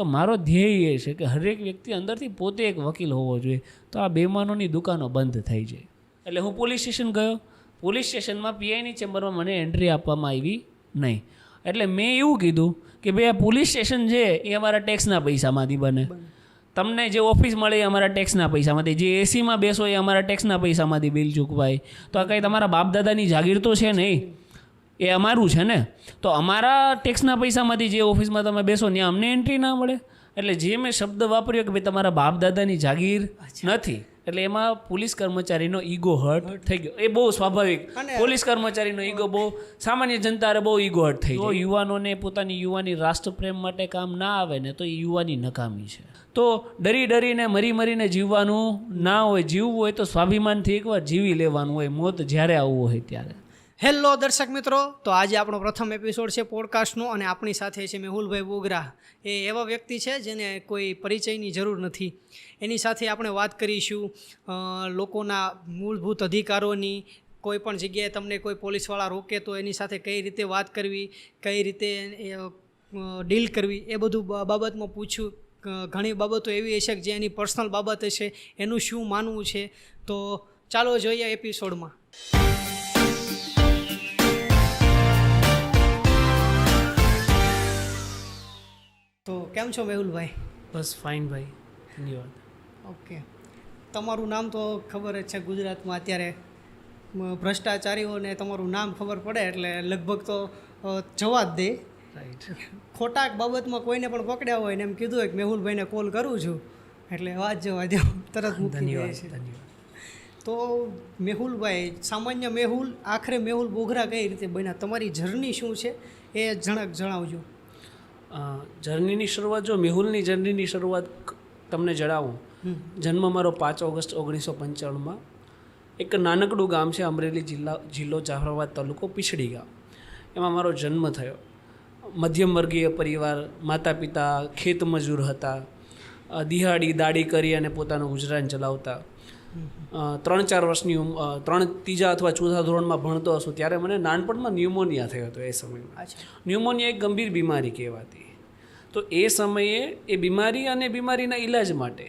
તો મારો ધ્યેય એ છે કે હરેક વ્યક્તિ અંદરથી પોતે એક વકીલ હોવો જોઈએ. તો આ બેમાનોની દુકાનો બંધ થઈ જાય. એટલે હું પોલીસ સ્ટેશન ગયો. પોલીસ સ્ટેશનમાં પીઆઈની ચેમ્બરમાં મને એન્ટ્રી આપવામાં આવી નહીં. એટલે મેં એવું કીધું કે ભાઈ આ પોલીસ સ્ટેશન છે એ અમારા ટેક્સના પૈસામાંથી બને. તમને જે ઓફિસ મળે એ અમારા ટેક્સના પૈસામાંથી, જે એસીમાં બેસો એ અમારા ટેક્સના પૈસામાંથી બિલ ચૂકવાય. તો આ કંઈ તમારા બાપ દાદાની જાગીર તો છે નહીં, એ અમારું છે ને. તો અમારા ટેક્સના પૈસામાંથી જે ઓફિસમાં તમે બેસો ત્યાં અમને એન્ટ્રી ના મળે. એટલે જે મેં શબ્દ વાપર્યો કે ભાઈ તમારા બાપ દાદાની જાગીર નથી, એટલે એમાં પોલીસ કર્મચારીનો ઈગો હર્ટ થઈ ગયો. એ બહુ સ્વાભાવિક. પોલીસ કર્મચારીનો ઈગો બહુ સામાન્ય જનતાને બહુ ઈગો હર્ટ થઈ ગયો. યુવાનોને પોતાની યુવાની રાષ્ટ્રપ્રેમ માટે કામ ના આવે ને તો એ યુવાની નકામી છે. તો ડરી ડરીને મરી મરીને જીવવાનું ના હોય. જીવવું હોય તો સ્વાભિમાનથી એકવાર જીવી લેવાનું હોય, મોત જ્યારે આવવું હોય ત્યારે. હેલો દર્શક મિત્રો, તો આજે આપણો પ્રથમ એપિસોડ છે પોડકાસ્ટનો અને આપણી સાથે છે મેહુલભાઈ બોગરા. એ એવા વ્યક્તિ છે જેને કોઈ પરિચયની જરૂર નથી. એની સાથે આપણે વાત કરીશું લોકોના મૂળભૂત અધિકારોની. કોઈ પણ જગ્યાએ તમને કોઈ પોલીસવાળા રોકે તો એની સાથે કઈ રીતે વાત કરવી, કઈ રીતે ડીલ કરવી, એ બધું બાબતમાં પૂછ્યું. ઘણી બાબતો એવી હશે કે જે એની પર્સનલ બાબત હશે, એનું શું માનવું છે. તો ચાલો જોઈએ એપિસોડમાં. તો કેમ છો મેહુલભાઈ? બસ ફાઇન ભાઈ, ધન્યવાદ. ઓકે, તમારું નામ તો ખબર જ છે, ગુજરાતમાં અત્યારે ભ્રષ્ટાચારીઓને તમારું નામ ખબર પડે એટલે લગભગ તો જવા જ દે. રાઈટ. ખોટા બાબતમાં કોઈને પણ પકડ્યા હોય ને એમ કીધું હોય કે મેહુલભાઈને કોલ કરું છું એટલે વાત જવા દો, તરત મૂકી દે છે. તો મેહુલભાઈ, સામાન્ય મેહુલ આખરે મેહુલ બોગરા કઈ રીતે બન્યા? તમારી જર્ની શું છે એ જણાવજો. જર્નીની શરૂઆત, જો મેહુલની જર્નીની શરૂઆત તમને જણાવું. જન્મ મારો 5 ઓગસ્ટ 1995 એક નાનકડું ગામ છે, અમરેલી જિલ્લો જાફરાબાદ તાલુકો પીછડી ગામ. એમાં મારો જન્મ થયો. મધ્યમ વર્ગીય પરિવાર, માતા પિતા ખેત મજૂર હતા. દિહાડી દાડી કરી અને પોતાનું ગુજરાન ચલાવતા. 3-4 વર્ષની ત્રીજા અથવા ચોથા ધોરણમાં ભણતો હશું ત્યારે મને નાનપણમાં ન્યુમોનિયા થયો હતો. એ સમયમાં ન્યુમોનિયા એક ગંભીર બીમારી કહેવાતી. તો એ સમયે એ બીમારી અને બીમારીના ઈલાજ માટે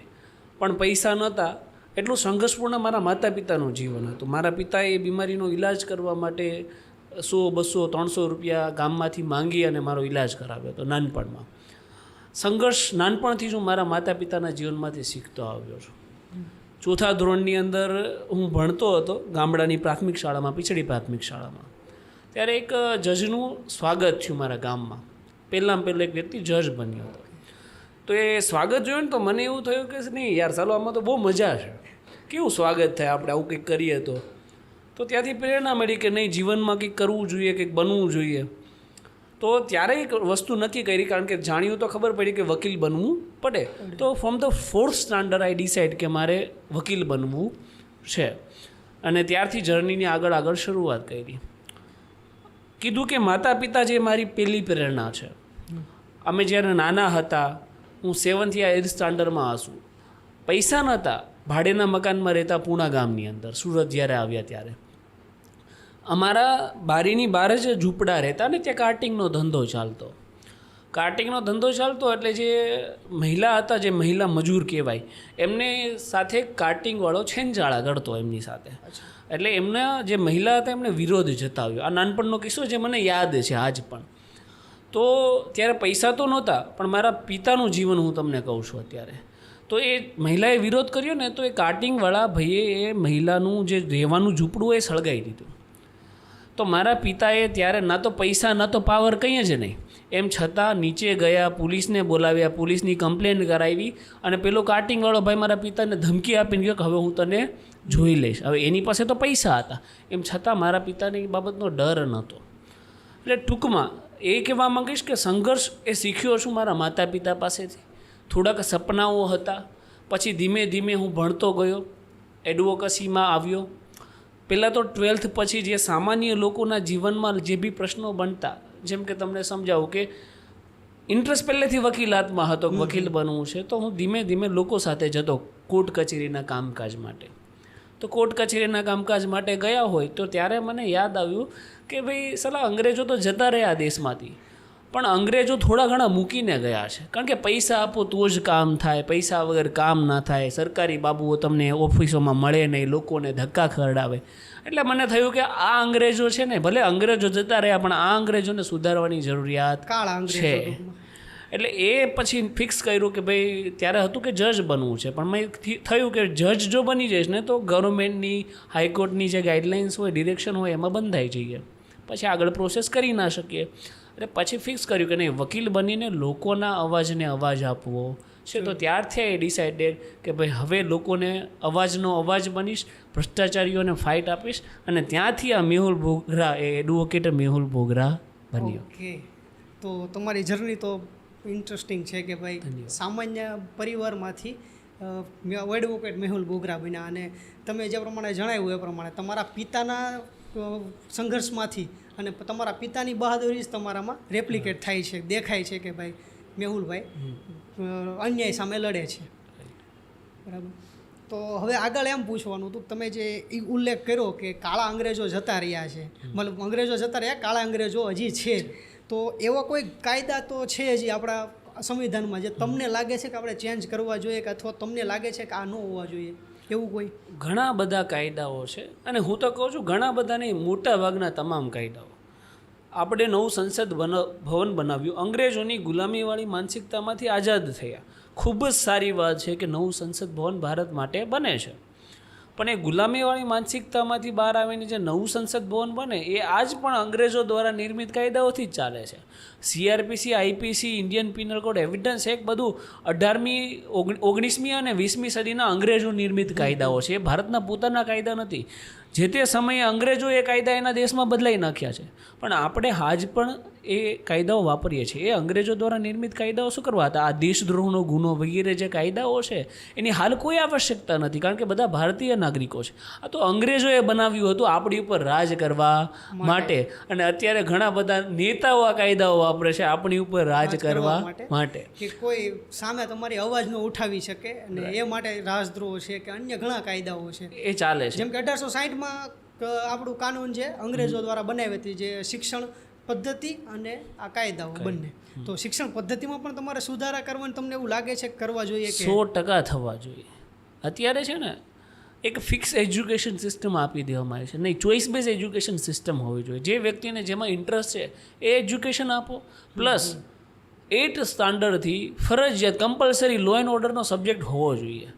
પણ પૈસા નહોતા. એટલું સંઘર્ષપૂર્ણ મારા માતા પિતાનું જીવન હતું. મારા પિતાએ એ બીમારીનો ઈલાજ કરવા માટે 100, 200, 300 રૂપિયા ગામમાંથી માંગી અને મારો ઈલાજ કરાવ્યો હતો નાનપણમાં. સંઘર્ષ નાનપણથી જ હું મારા માતા પિતાના જીવનમાંથી શીખતો આવ્યો છું. ચોથા ધોરણની અંદર હું ભણતો હતો ગામડાની પ્રાથમિક શાળામાં, પીછડી પ્રાથમિક શાળામાં. ત્યારે એક જજનું સ્વાગત થયું મારા ગામમાં. પહેલાં એક વ્યક્તિ જજ બન્યો હતો. તો એ સ્વાગત જોયું ને તો મને એવું થયું કે નહીં યાર, ચાલો આમાં તો બહુ મજા છે. કેવું સ્વાગત થાય આપણે આવું કંઈક કરીએ તો ત્યાંથી પ્રેરણા મળી કે નહીં, જીવનમાં કંઈક કરવું જોઈએ, કંઈક બનવું જોઈએ. તો ત્યારે એક વસ્તુ નક્કી કરી, કારણ કે જાણ્યું તો ખબર પડી કે વકીલ બનવું પડે. તો from the 4th standard I decide કે મારે વકીલ બનવું છે. અને ત્યારથી જર્નીની આગળ શરૂઆત કરી. કીધું કે માતા પિતા જે મારી પહેલી પ્રેરણા છે. અમે જ્યારે નાના હતા, હું 7th યા 8th સ્ટાન્ડર્ડમાં હશું, પૈસા નહોતા, ભાડેના મકાનમાં રહેતા પૂણા ગામની અંદર, સુરત જ્યારે આવ્યા ત્યારે અમારા બારીની બહાર જ ઝૂંપડા રહેતા ને ત્યાં કાર્ટિંગનો ધંધો ચાલતો. એટલે જે મહિલા હતા, જે મહિલા મજૂર કહેવાય, એમને સાથે કાર્ટિંગવાળો છેનચાળા કરતો એમની સાથે. એટલે એમના જે મહિલા હતા એમને વિરોધ જતાવ્યો. આ નાનપણનો કિસ્સો જે મને યાદ છે આજ પણ. તો ત્યારે પૈસા તો નહોતા, પણ મારા પિતાનું જીવન હું તમને કહું છું અત્યારે. તો એ મહિલાએ વિરોધ કર્યો ને તો એ કાર્ટિંગવાળા ભાઈએ એ મહિલાનું જે રહેવાનું ઝૂંપડું એ સળગાવી દીધું. તો મારા પિતાએ ત્યારે ના તો પૈસા ના તો પાવર કંઈ જ નહીં, એમ છતાં નીચે ગયા, પોલીસને બોલાવ્યા, પોલીસની કમ્પ્લેન કરાવી અને પેલો કાર્ટિંગવાળો ભાઈ મારા પિતાને ધમકી આપીને કહ્યું કે હવે હું તને જોઈ લઈશ. હવે એની પાસે તો પૈસા હતા, એમ છતાં મારા પિતાને એ બાબતનો ડર નહોતો. એટલે ટૂંકમાં એ કહેવા માંગીશ કે સંઘર્ષ એ શીખ્યો છું મારા માતા પિતા પાસેથી. થોડાક સપનાઓ હતા. પછી ધીમે ધીમે હું ભણતો ગયો, એડવોકેસીમાં આવ્યો. પહેલાં તો 12th પછી જે સામાન્ય લોકોના જીવનમાં જે બી પ્રશ્નો બનતા, જેમ કે તમને સમજાવું કે ઇન્ટરેસ્ટ પહેલેથી વકીલાતમાં હતો, વકીલ બનવું છે. તો હું ધીમે ધીમે લોકો સાથે જતો કોર્ટ કચેરીના કામકાજ માટે. તો કોર્ટ કચેરીના કામકાજ માટે ગયા હોય તો ત્યારે મને યાદ આવ્યું કે ભાઈ સલા અંગ્રેજો તો જતા રહ્યા દેશમાંથી, પણ અંગ્રેજો થોડા ઘણા મૂકીને ગયા છે, કારણ કે પૈસા આપો તો જ કામ થાય, પૈસા વગર કામ ના થાય, સરકારી બાબુઓ તમને ઓફિસોમાં મળે નહીં, લોકોને ધક્કા ખવડાવે. એટલે મને થયું કે આ અંગ્રેજો છે ને, ભલે અંગ્રેજો જતા રહ્યા પણ આ અંગ્રેજોને સુધારવાની જરૂરિયાત છે. એટલે એ પછી ફિક્સ કર્યું કે ભાઈ ત્યારે હતું કે જજ બનવું છે, પણ મેં થયું કે જજ જો બની જઈશ ને તો ગવર્મેન્ટની હાઈકોર્ટની જે ગાઈડલાઇન્સ હોય, ડિરેક્શન હોય એમાં બંધાઈ જઈએ, પછી આગળ પ્રોસેસ કરી ના શકીએ. એટલે પછી ફિક્સ કર્યું કે નહીં, વકીલ બનીને લોકોના અવાજને અવાજ આપવો છે. તો ત્યારથી એ ડિસાઇડેડ કે ભાઈ હવે લોકોને અવાજનો અવાજ બનીશ, ભ્રષ્ટાચારીઓને ફાઇટ આપીશ, અને ત્યાંથી આ મેહુલ બોગરા એ એડવોકેટ મેહુલ બોગરા બન્યો. ઓકે, તો તમારી જર્ની તો ઇન્ટરેસ્ટિંગ છે કે ભાઈ સામાન્ય પરિવારમાંથી એડવોકેટ મેહુલ બોગરા બન્યા, અને તમે જે પ્રમાણે જણાવ્યું એ પ્રમાણે તમારા પિતાના સંઘર્ષમાંથી અને તમારા પિતાની બહાદુરી જ તમારામાં રેપ્લિકેટ થાય છે, દેખાય છે કે ભાઈ મેહુલભાઈ અન્યાય સામે લડે છે. બરાબર. તો હવે આગળ એમ પૂછવાનું હતું, તમે જે ઉલ્લેખ કર્યો કે કાળા અંગ્રેજો જતા રહ્યા છે, મતલબ અંગ્રેજો જતા રહ્યા, કાળા અંગ્રેજો હજી છે, તો એવો કોઈ કાયદા તો છે હજી આપણા સંવિધાનમાં જે તમને લાગે છે કે આપણે ચેન્જ કરવા જોઈએ, કે અથવા તમને લાગે છે કે આ ન હોવા જોઈએ, એવું કોઈ? ઘણા બધા કાયદાઓ છે, અને હું તો કહું છું ઘણા બધા નહીં, મોટા ભાગના તમામ કાયદાઓ. આપણે નવું સંસદ ભવન બનાવ્યું, અંગ્રેજોની ગુલામીવાળી માનસિકતામાંથી આઝાદ થયા. ખૂબ જ સારી વાત છે કે નવું સંસદ ભવન ભારત માટે બને છે, પણ એ ગુલામીવાળી માનસિકતામાંથી બહાર આવીને જે નવું સંસદ ભવન બને એ આજ પણ અંગ્રેજો દ્વારા નિર્મિત કાયદાઓથી જ ચાલે છે. CRPC, IPC, Indian penal code, evidence act બધું 18મી, 19મી અને 20મી સદીના અંગ્રેજો નિર્મિત કાયદાઓ છે. એ ભારતના પોતાના કાયદા નથી. જે તે સમયે અંગ્રેજો એ કાયદા એના દેશમાં બદલાઈ નાખ્યા છે, પણ આપણે આજ પણ એ કાયદાઓ વાપરીએ છીએ. એ અંગ્રેજો દ્વારા નિર્મિત કાયદાઓ શું કરવા હતા? આ દેશદ્રોહનો ગુનો વગેરે જે કાયદાઓ છે એની હાલ કોઈ આવશ્યકતા નથી, કારણ કે બધા ભારતીય નાગરિકો છે. આ તો અંગ્રેજોએ બનાવ્યું હતું આપણી ઉપર રાજ કરવા માટે, અને અત્યારે ઘણા બધા નેતાઓ આ કાયદાઓ વાપરે છે આપણી ઉપર રાજ કરવા માટે, કે કોઈ સામે તમારી અવાજ ન ઉઠાવી શકે, અને એ માટે રાજદ્રોહ છે કે અન્ય ઘણા કાયદાઓ છે એ ચાલે છે. જેમ કે 1860 આપણું કાનૂન છે અંગ્રેજો દ્વારા બનાવી હતી, જે શિક્ષણ પદ્ધતિ અને આ કાયદાઓ બંને. તો શિક્ષણ પદ્ધતિમાં પણ તમારે સુધારા કરવાનું તમને એવું લાગે છે કરવા જોઈએ? કે 100% થવા જોઈએ. અત્યારે છે ને એક ફિક્સ એજ્યુકેશન સિસ્ટમ આપી દેવામાં આવી છે, નહીં, ચોઇસ બેઝ એજ્યુકેશન સિસ્ટમ હોવી જોઈએ. જે વ્યક્તિને જેમાં ઇન્ટરેસ્ટ છે એ એજ્યુકેશન આપો, પ્લસ 8 સ્ટાન્ડર્ડથી ફરજિયાત કમ્પલસરી લો એન્ડ ઓર્ડરનો સબ્જેક્ટ હોવો જોઈએ.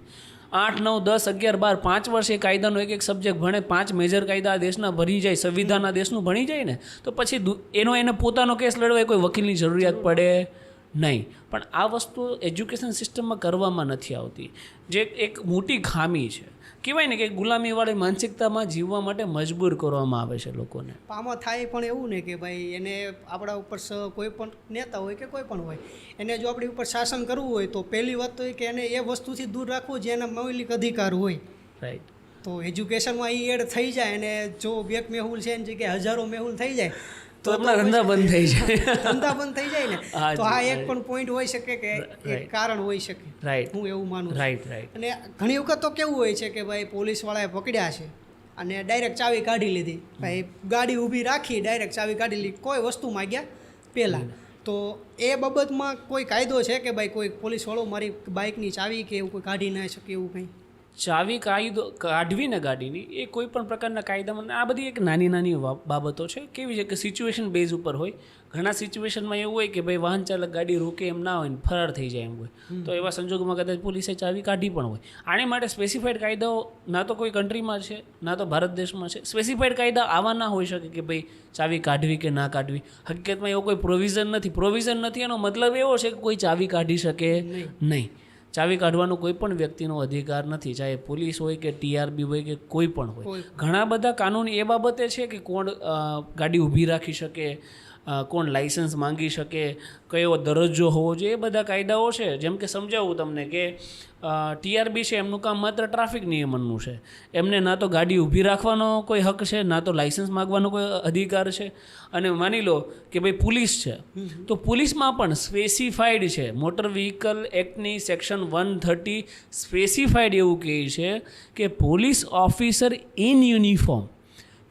8, 9, 10, 11, 12 5 વર્ષ એ કાયદાનો એક સબ્જેક્ટ ભણે, 5 મેજર કાયદા દેશના ભણી જાય, સંવિધાન આ દેશનું ભણી જાય ને, તો પછી એને પોતાનો કેસ લડવા કોઈ વકીલની જરૂરિયાત પડે નહીં. પણ આ વસ્તુ એજ્યુકેશન સિસ્ટમમાં કરવામાં નથી આવતી, જે એક મોટી ખામી છે. કહેવાય ને કે ગુલામીવાળી માનસિકતામાં જીવવા માટે મજબૂર કરવામાં આવે છે લોકોને. આમાં થાય પણ એવું ને કે ભાઈ એને આપણા ઉપર કોઈ પણ નેતા હોય કે કોઈ પણ હોય, એને જો આપણી ઉપર શાસન કરવું હોય તો પહેલી વાત તો એ કે એને એ વસ્તુથી દૂર રાખવું જે એના મૌલિક અધિકાર હોય. રાઈટ. તો એજ્યુકેશનમાં એ એડ થઈ જાય, અને જો એક મેહુલ છે એની જગ્યાએ હજારો મેહુલ થઈ જાય તો આપણા ધંધા બંધ થઈ જાય. ધંધા બંધ થઈ જાય ને, તો આ એક પણ પોઈન્ટ હોઈ શકે કે એક કારણ હોઈ શકે. રાઈટ, હું એવું માનું. Right, right. અને ઘણી વખત તો કેવું હોય છે કે ભાઈ પોલીસવાળાએ પકડ્યા છે અને ડાયરેક્ટ ચાવી કાઢી લીધી, ભાઈ ગાડી ઊભી રાખી ડાયરેક્ટ ચાવી કાઢી લીધી, કોઈ વસ્તુ માગ્યા પહેલાં. તો એ બાબતમાં કોઈ કાયદો છે કે ભાઈ કોઈ પોલીસવાળો મારી બાઇકની ચાવી કે એવું કોઈ કાઢી ના શકે એવું કંઈ? ચાવી કાઢવી ને ગાડીની એ કોઈ પણ પ્રકારના કાયદામાં આ બધી એક નાની નાની બાબતો છે. કેવી છે કે સિચ્યુએશન બેઝ ઉપર હોય. ઘણા સિચ્યુએશનમાં એવું હોય કે ભાઈ વાહન ચાલક ગાડી રોકે એમ ના હોય ને ફરાર થઈ જાય એમ હોય, તો એવા સંજોગોમાં કદાચ પોલીસે ચાવી કાઢી પણ હોય. આની માટે સ્પેસિફાઈડ કાયદાઓ ના તો કોઈ કન્ટ્રીમાં છે ના તો ભારત દેશમાં છે. સ્પેસિફાઈડ કાયદા આવા ના હોઈ શકે કે ભાઈ ચાવી કાઢવી કે ના કાઢવી. હકીકતમાં એવો કોઈ પ્રોવિઝન નથી. એનો મતલબ એવો છે કે કોઈ ચાવી કાઢી શકે નહીં. ચાવી કાઢવાનો કોઈ પણ વ્યક્તિનો અધિકાર નથી, ચાહે પોલીસ હોય કે TRB હોય કે કોઈ પણ હોય. ઘણા બધા કાનૂન એ બાબતે છે કે કોણ ગાડી ઊભી રાખી શકે, કોણ લાઇસન્સ માંગી શકે, કયો દરજ્જો હોવો જોઈએ, એ બધા કાયદાઓ છે. જેમ કે સમજાવું તમને કે TRB છે એમનું કામ માત્ર ટ્રાફિક નિયમનનું છે. એમને ના તો ગાડી ઊભી રાખવાનો કોઈ હક છે, ના તો લાઇસન્સ માગવાનો કોઈ અધિકાર છે. અને માની લો કે ભાઈ પોલીસ છે, તો પોલીસમાં પણ સ્પેસિફાઈડ છે, મોટર વ્હીકલ એક્ટની સેક્શન 130 સ્પેસિફાઈડ એવું કહે છે કે પોલીસ ઓફિસર ઇન યુનિફોર્મ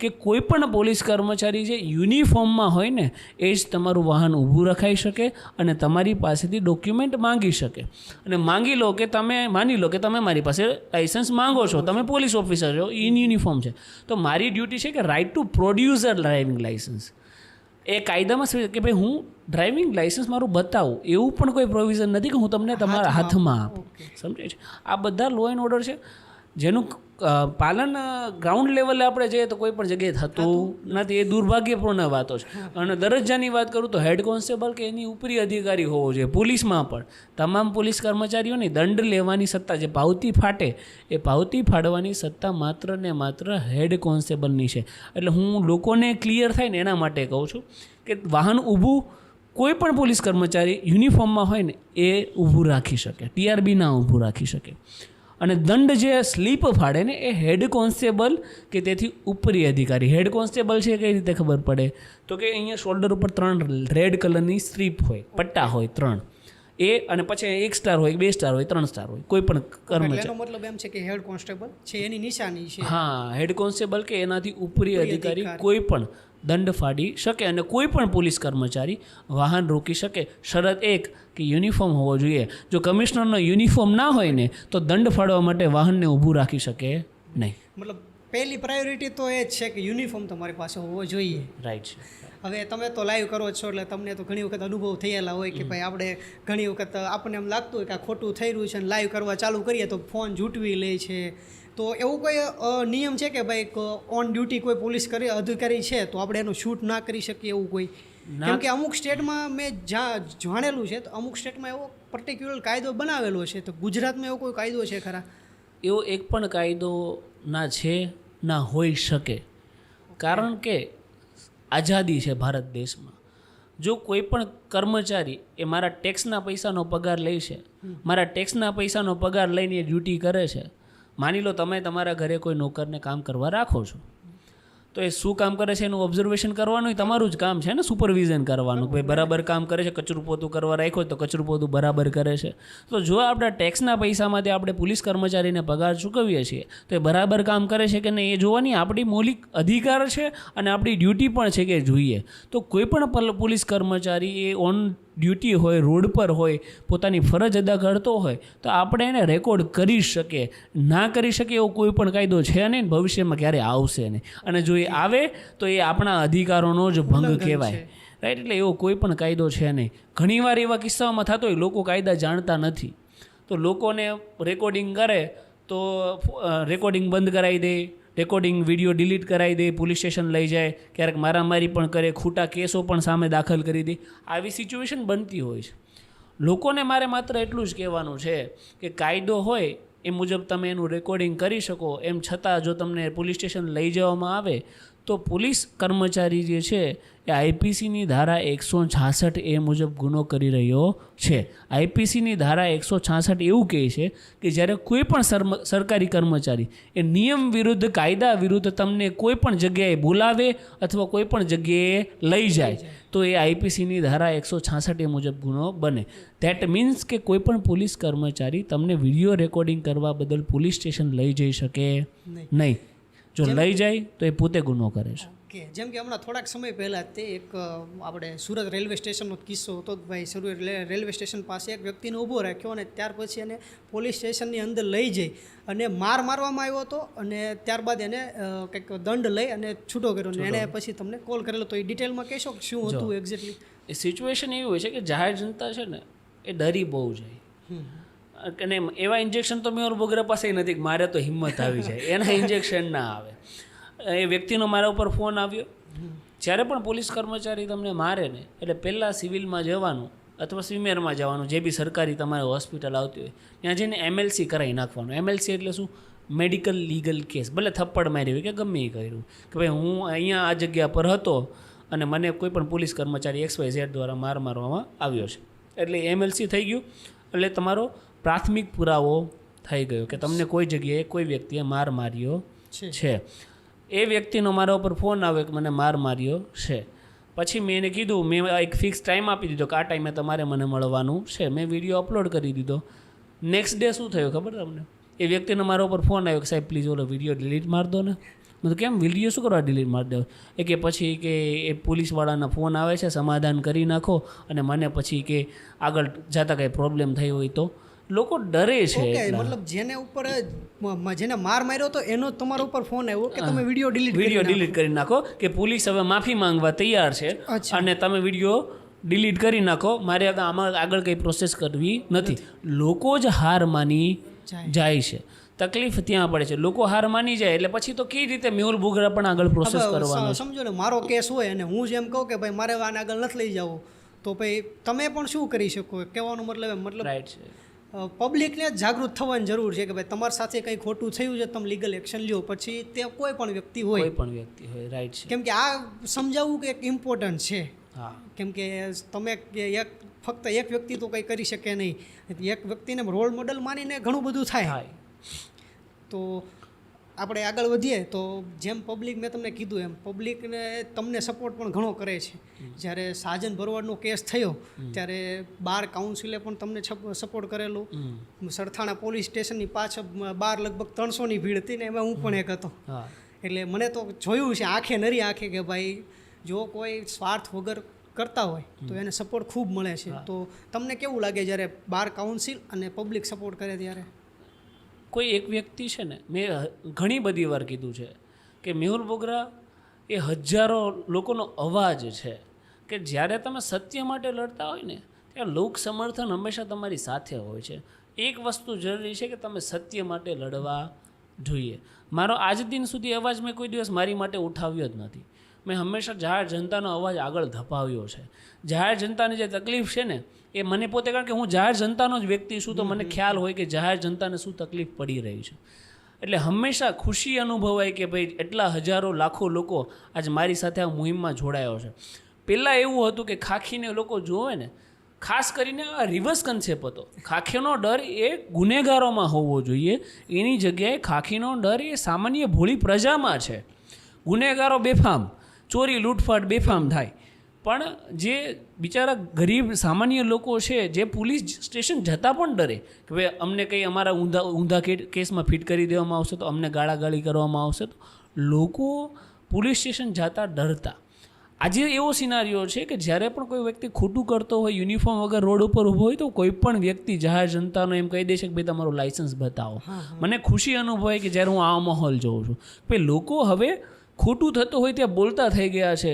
કે કોઈ પણ પોલીસ કર્મચારી જે યુનિફોર્મમાં હોય ને એ જ તમારું વાહન ઊભું રખાઈ શકે અને તમારી પાસેથી ડોક્યુમેન્ટ માંગી શકે. અને માની લો કે તમે મારી પાસે લાઇસન્સ માંગો છો, તમે પોલીસ ઓફિસર છો, ઇન યુનિફોર્મ છે, તો મારી ડ્યુટી છે કે right to produce a driving licence. એ કાયદામાં શું કે ભાઈ હું ડ્રાઇવિંગ લાઇસન્સ મારું બતાવું, એવું પણ કોઈ પ્રોવિઝન નથી કે હું તમને તમારા હાથમાં આપું. સમજે છે? આ બધા લો એન્ડ ઓર્ડર છે જેનું પાલન ગ્રાઉન્ડ લેવલે આપણે જઈએ તો કોઈ પણ જગ્યાએ થતું નથી. એ દુર્ભાગ્યપૂર્ણ વાતો છે. અને દરજ્જાની વાત કરું તો હેડ કોન્સ્ટેબલ કે એની ઉપરી અધિકારી હોવો જોઈએ. પોલીસમાં પણ તમામ પોલીસ કર્મચારીઓની દંડ લેવાની સત્તા, જે પાવતી ફાટે એ પાવતી ફાડવાની સત્તા માત્ર ને માત્ર હેડ કોન્સ્ટેબલની છે. એટલે હું લોકોને ક્લિયર થાય ને એના માટે કહું છું કે વાહન ઊભું કોઈ પણ પોલીસ કર્મચારી યુનિફોર્મમાં હોય ને એ ઊભું રાખી શકે, TRB ના ઊભું રાખી શકે. અને દંડ જે સ્લીપ ફાડે ને એ હેડ કોન્સ્ટેબલ કે તેથી ઉપરી અધિકારી. હેડ કોન્સ્ટેબલ છે કઈ રીતે ખબર પડે તો કે અહીંયા શોલ્ડર ઉપર 3 રેડ કલરની સ્ટ્રીપ હોય, પટ્ટા હોય 3, એ અને પછી 1 સ્ટાર હોય, 2 સ્ટાર હોય, 3 સ્ટાર હોય, કોઈ પણ કર્મચારી. એનો મતલબ એમ છે કે હેડ કોન્સ્ટેબલ છે એની નિશાની છે. હા, હેડ કોન્સ્ટેબલ કે એનાથી ઉપરી અધિકારી કોઈ પણ દંડ ફાડી શકે અને કોઈ પણ પોલીસ કર્મચારી વાહન રોકી શકે. શરત એક કે યુનિફોર્મ હોવો જોઈએ. જો કમિશનરનો યુનિફોર્મ ના હોય ને તો દંડ ફાડવા માટે વાહનને ઊભું રાખી શકે નહીં. મતલબ પહેલી પ્રાયોરિટી તો એ જ છે કે યુનિફોર્મ તમારી પાસે હોવો જોઈએ. રાઈટ છે. હવે તમે તો લાઈવ કરો છો એટલે તમને તો ઘણી વખત અનુભવ થયેલા હોય કે ભાઈ આપણે ઘણી વખત આપણને એમ લાગતું હોય કે આ ખોટું થઈ રહ્યું છે અને લાઈવ કરવા ચાલુ કરીએ તો ફોન ઝૂંટવી લે છે. તો એવું કોઈ નિયમ છે કે ભાઈ ઓન ડ્યુટી કોઈ પોલીસ અધિકારી છે તો આપણે એનું શૂટ ના કરી શકીએ એવું કોઈ? કેમ કે અમુક સ્ટેટમાં મેં જાણેલું છે તો અમુક સ્ટેટમાં એવો પર્ટિક્યુલર કાયદો બનાવેલો છે. તો ગુજરાતમાં એવો કોઈ કાયદો છે ખરા? એવો એક પણ કાયદો ના છે ના હોઈ શકે. કારણ કે આઝાદી છે ભારત દેશમાં. જો કોઈ પણ કર્મચારી એ મારા ટેક્સના પૈસાનો પગાર લે છે, મારા ટેક્સના પૈસાનો પગાર લઈને એ ડ્યુટી કરે છે. માની લો તમે તમારા ઘરે કોઈ નોકરને કામ કરવા રાખો છો, તો એ શું કામ કરે છે એનું ઓબ્ઝર્વેશન કરવાનું તમારું જ કામ છે ને, સુપરવિઝન કરવાનું. ભાઈ બરાબર કામ કરે છે, કચરું પોતું કરવા રાખ્યો તો કચરું પોતું બરાબર કરે છે. તો જો આપણા ટેક્સના પૈસામાંથી આપણે પોલીસ કર્મચારીને પગાર ચૂકવીએ છીએ તો એ બરાબર કામ કરે છે કે નહીં એ જોવાની આપણી મૌલિક અધિકાર છે અને આપણી ડ્યુટી પણ છે કે જોઈએ. તો કોઈ પણ પોલીસ કર્મચારી એ ઓન ડ્યુટી હોય, રોડ પર હોય, પોતાની ફરજ અદા કરતો હોય તો આપણે એને રેકોર્ડ કરી શકીએ. ના કરી શકીએ એવો કોઈ પણ કાયદો છે નહીં, ભવિષ્યમાં ક્યારે આવશે નહીં. અને જો એ આવે તો એ આપણા અધિકારોનો જ ભંગ કહેવાય. રાઈટ? એટલે એવો કોઈ પણ કાયદો છે નહીં. ઘણીવાર એવા કિસ્સાઓમાં થતો હોય લોકો કાયદા જાણતા નથી તો લોકોને રેકોર્ડિંગ કરે તો રેકોર્ડિંગ બંધ કરાવી દે, રેકોર્ડિંગ વિડીયો ડિલીટ કરાવી દે, પોલીસ સ્ટેશન લઈ જાય, ક્યારેક મારામારી પણ કરે, ખોટા કેસો પણ સામે દાખલ કરી દે. આવી સિચ્યુએશન બનતી હોય છે. લોકોને મારે માત્ર એટલું જ કહેવાનું છે કે કાયદો હોય એ મુજબ તમે એનું રેકોર્ડિંગ કરી શકો. એમ છતાં જો તમને પોલીસ સ્ટેશન લઈ જવામાં આવે તો પોલીસ કર્મચારી જે છે એ આઈપીસીની ધારા 166 એ મુજબ ગુનો કરી રહ્યો છે. આઈપીસીની ધારા 166 એવું કહે છે કે જ્યારે કોઈ પણ સરકારી કર્મચારી એ નિયમ વિરુદ્ધ, કાયદા વિરુદ્ધ તમને કોઈ પણ જગ્યાએ બોલાવે અથવા કોઈ પણ જગ્યાએ લઈ જાય તો એ આઈપીસીની ધારા 166 એ મુજબ ગુનો બને. ધેટ મીન્સ કે કોઈ પણ પોલીસ કર્મચારી તમને વિડીયો રેકોર્ડિંગ કરવા બદલ પોલીસ સ્ટેશન લઈ જઈ શકે નહીં. જો લઈ જાય તો એ પોતે ગુનો કરે છે. ઓકે, જેમ કે હમણાં થોડાક સમય પહેલાં તે એક આપણે સુરત રેલવે સ્ટેશનનો કિસ્સો હતો કે ભાઈ સુરત રેલવે સ્ટેશન પાસે એક વ્યક્તિને ઊભો રાખ્યો અને ત્યાર પછી એને પોલીસ સ્ટેશનની અંદર લઈ જઈ અને મારવામાં આવ્યો હતો અને ત્યારબાદ એને કંઈક દંડ લઈ અને છૂટો કર્યો અને એને પછી તમને કોલ કરેલો. તો એ ડિટેલમાં કહેશો કે શું હતું એક્ઝેક્ટલી? એ સિચ્યુએશન એવી હોય છે કે જાહેર જનતા છે ને એ ડરી બહુ જાય અને એવા ઇન્જેક્શન તો મેં બોગરા પાસે નથી કે મારે તો હિંમત આવી જાય, એના ઇન્જેક્શન ના આવે. એ વ્યક્તિનો મારા ઉપર ફોન આવ્યો. જ્યારે પણ પોલીસ કર્મચારી તમને મારે ને એટલે પહેલાં સિવિલમાં જવાનું અથવા સ્વિમેરમાં જવાનું, જે બી સરકારી તમારે હોસ્પિટલ આવતી હોય ત્યાં જઈને MLC કરાવી નાખવાનું. MLC એટલે શું? Medical legal case. ભલે થપ્પડ મારી હોય કે ગમે એ કર્યું કે ભાઈ હું અહીંયા આ જગ્યા પર હતો અને મને કોઈ પણ પોલીસ કર્મચારી XYZ દ્વારા મારવામાં આવ્યો છે. એટલે MLC થઈ ગયું. એટલે તમારો પ્રાથમિક પુરાવો થઈ ગયો કે તમને કોઈ જગ્યાએ કોઈ વ્યક્તિએ માર માર્યો છે. એ વ્યક્તિનો મારા ઉપર ફોન આવ્યો કે મને માર માર્યો છે. પછી મેં એને કીધું, મેં એક ફિક્સ ટાઈમ આપી દીધો કે આ ટાઈમે તમારે મને મળવાનું છે. મેં વિડીયો અપલોડ કરી દીધો. નેક્સ્ટ ડે શું થયું ખબર તમને? એ વ્યક્તિનો મારા ઉપર ફોન આવ્યો કે સાહેબ પ્લીઝ ઓલો વિડીયો ડિલીટ માર દો ને. મેં તો કેમ વિડીયો શું કરવા ડિલીટ મારી દો એ કે પછી કે એ પોલીસવાળાના ફોન આવે છે સમાધાન કરી નાખો અને મને પછી કે આગળ જતા કંઈ પ્રોબ્લેમ થઈ હોય તો લોકો ડરે છે ઓકે એટલા. મતલબ જેને ઉપર જેને માર માર્યો તો એનો તમારા ઉપર ફોન આવ્યો કે તમે વિડીયો વિડીયો ડિલીટ કરી નાખો કે પોલીસ હવે માફી માંગવા તૈયાર છે અચ્છા. અને તમે વિડીયો ડિલીટ કરી નાખો, મારે આમાં આગળ કંઈ પ્રોસેસ કરવી નથી. લોકો જ હાર માની જાય છે, તકલીફ ત્યાં પડે છે. લોકો હાર માની જાય એટલે પછી તો કઈ રીતે મેહુલ બોગરા પણ આગળ પ્રોસેસ કરવાનો. સમજો ને મારો કેસ હોય અને હું જેમ કહું કે ભાઈ મારે આને આગળ નથી લઈ જવું તો ભાઈ તમે પણ શું કરી શકો? કહેવાનો મતલબ રાઈટ છે. પબ્લિકને જાગૃત થવાની જરૂર છે કે ભાઈ તમારી સાથે કંઈ ખોટું થયું છે, તમે લીગલ એક્શન લ્યો. પછી તે કોઈ પણ વ્યક્તિ હોય, કોઈ પણ વ્યક્તિ હોય, રાઈટ છે. કેમ કે આ સમજાવવું કે એક ઇમ્પોર્ટન્ટ છે. હા, કેમ કે તમે ફક્ત એક વ્યક્તિ તો કંઈ કરી શકે નહીં, એક વ્યક્તિને રોલ મોડલ માનીને ઘણું બધું થાય. તો આપણે આગળ વધીએ તો જેમ પબ્લિક મેં તમને કીધું એમ પબ્લિકને તમને સપોર્ટ પણ ઘણો કરે છે. જ્યારે સાજન ભરવાડનો કેસ થયો ત્યારે બાર કાઉન્સિલે પણ તમને સપોર્ટ કરેલું. સરથાણા પોલીસ સ્ટેશનની પાછળ બાર લગભગ 300ની ભીડ હતી ને એમાં હું પણ એક હતો. એટલે મને તો જોયું છે આંખે નરી આંખે કે ભાઈ જો કોઈ સ્વાર્થ વગર કરતા હોય તો એને સપોર્ટ ખૂબ મળે છે. તો તમને કેવું લાગે જ્યારે બાર કાઉન્સિલ અને પબ્લિક સપોર્ટ કરે ત્યારે? કોઈ એક વ્યક્તિ છે ને, મેં ઘણી બધી વાર કીધું છે કે મેહુલ બોગરા એ હજારો લોકોનો અવાજ છે કે જ્યારે તમે સત્ય માટે લડતા હોય ને ત્યારે લોક સમર્થન હંમેશા તમારી સાથે હોય છે. એક વસ્તુ જરૂરી છે કે તમે સત્ય માટે લડવા જોઈએ. મારો આજ દિન સુધી અવાજ મેં કોઈ દિવસ મારી માટે ઉઠાવ્યો જ નથી. મેં હંમેશા જાહેર જનતાનો અવાજ આગળ ધપાવ્યો છે. જાહેર જનતાની જે તકલીફ છે ને એ મને પોતે, કારણ કે હું જાહેર જનતાનો જ વ્યક્તિ છું તો મને ખ્યાલ હોય કે જાહેર જનતાને શું તકલીફ પડી રહી છે. એટલે હંમેશા ખુશી અનુભવાય કે ભાઈ એટલા હજારો લાખો લોકો આજ મારી સાથે આ મુહિમમાં જોડાયો છે. પહેલાં એવું હતું કે ખાખીને લોકો જોવે ને, ખાસ કરીને આ રિવર્સ કન્સેપ્ટ હતો. ખાખીનો ડર એ ગુનેગારોમાં હોવો જોઈએ, એની જગ્યાએ ખાખીનો ડર એ સામાન્ય ભોળી પ્રજામાં છે. ગુનેગારો બેફામ, ચોરી લૂંટફાટ બેફામ થાય, પણ જે બિચારા ગરીબ સામાન્ય લોકો છે જે પોલીસ સ્ટેશન જતાં પણ ડરે કે ભાઈ અમને કંઈ અમારા ઊંધા કેસમાં ફિટ કરી દેવામાં આવશે તો અમને ગાળાગાળી કરવામાં આવશે, તો લોકો પોલીસ સ્ટેશન જતાં ડરતા. આજે એવો સિનારીઓ છે કે જ્યારે પણ કોઈ વ્યક્તિ ખોટું કરતો હોય, યુનિફોર્મ વગર રોડ ઉપર ઊભો હોય તો કોઈ પણ વ્યક્તિ જાહેર જનતાનો એમ કહી દે છે કે ભાઈ તમારું લાઇસન્સ બતાવો. મને ખુશી અનુભવાય કે જ્યારે હું આ માહોલ જોઉં છું ભાઈ લોકો હવે ખોટું થતું હોય ત્યાં બોલતા થઈ ગયા છે,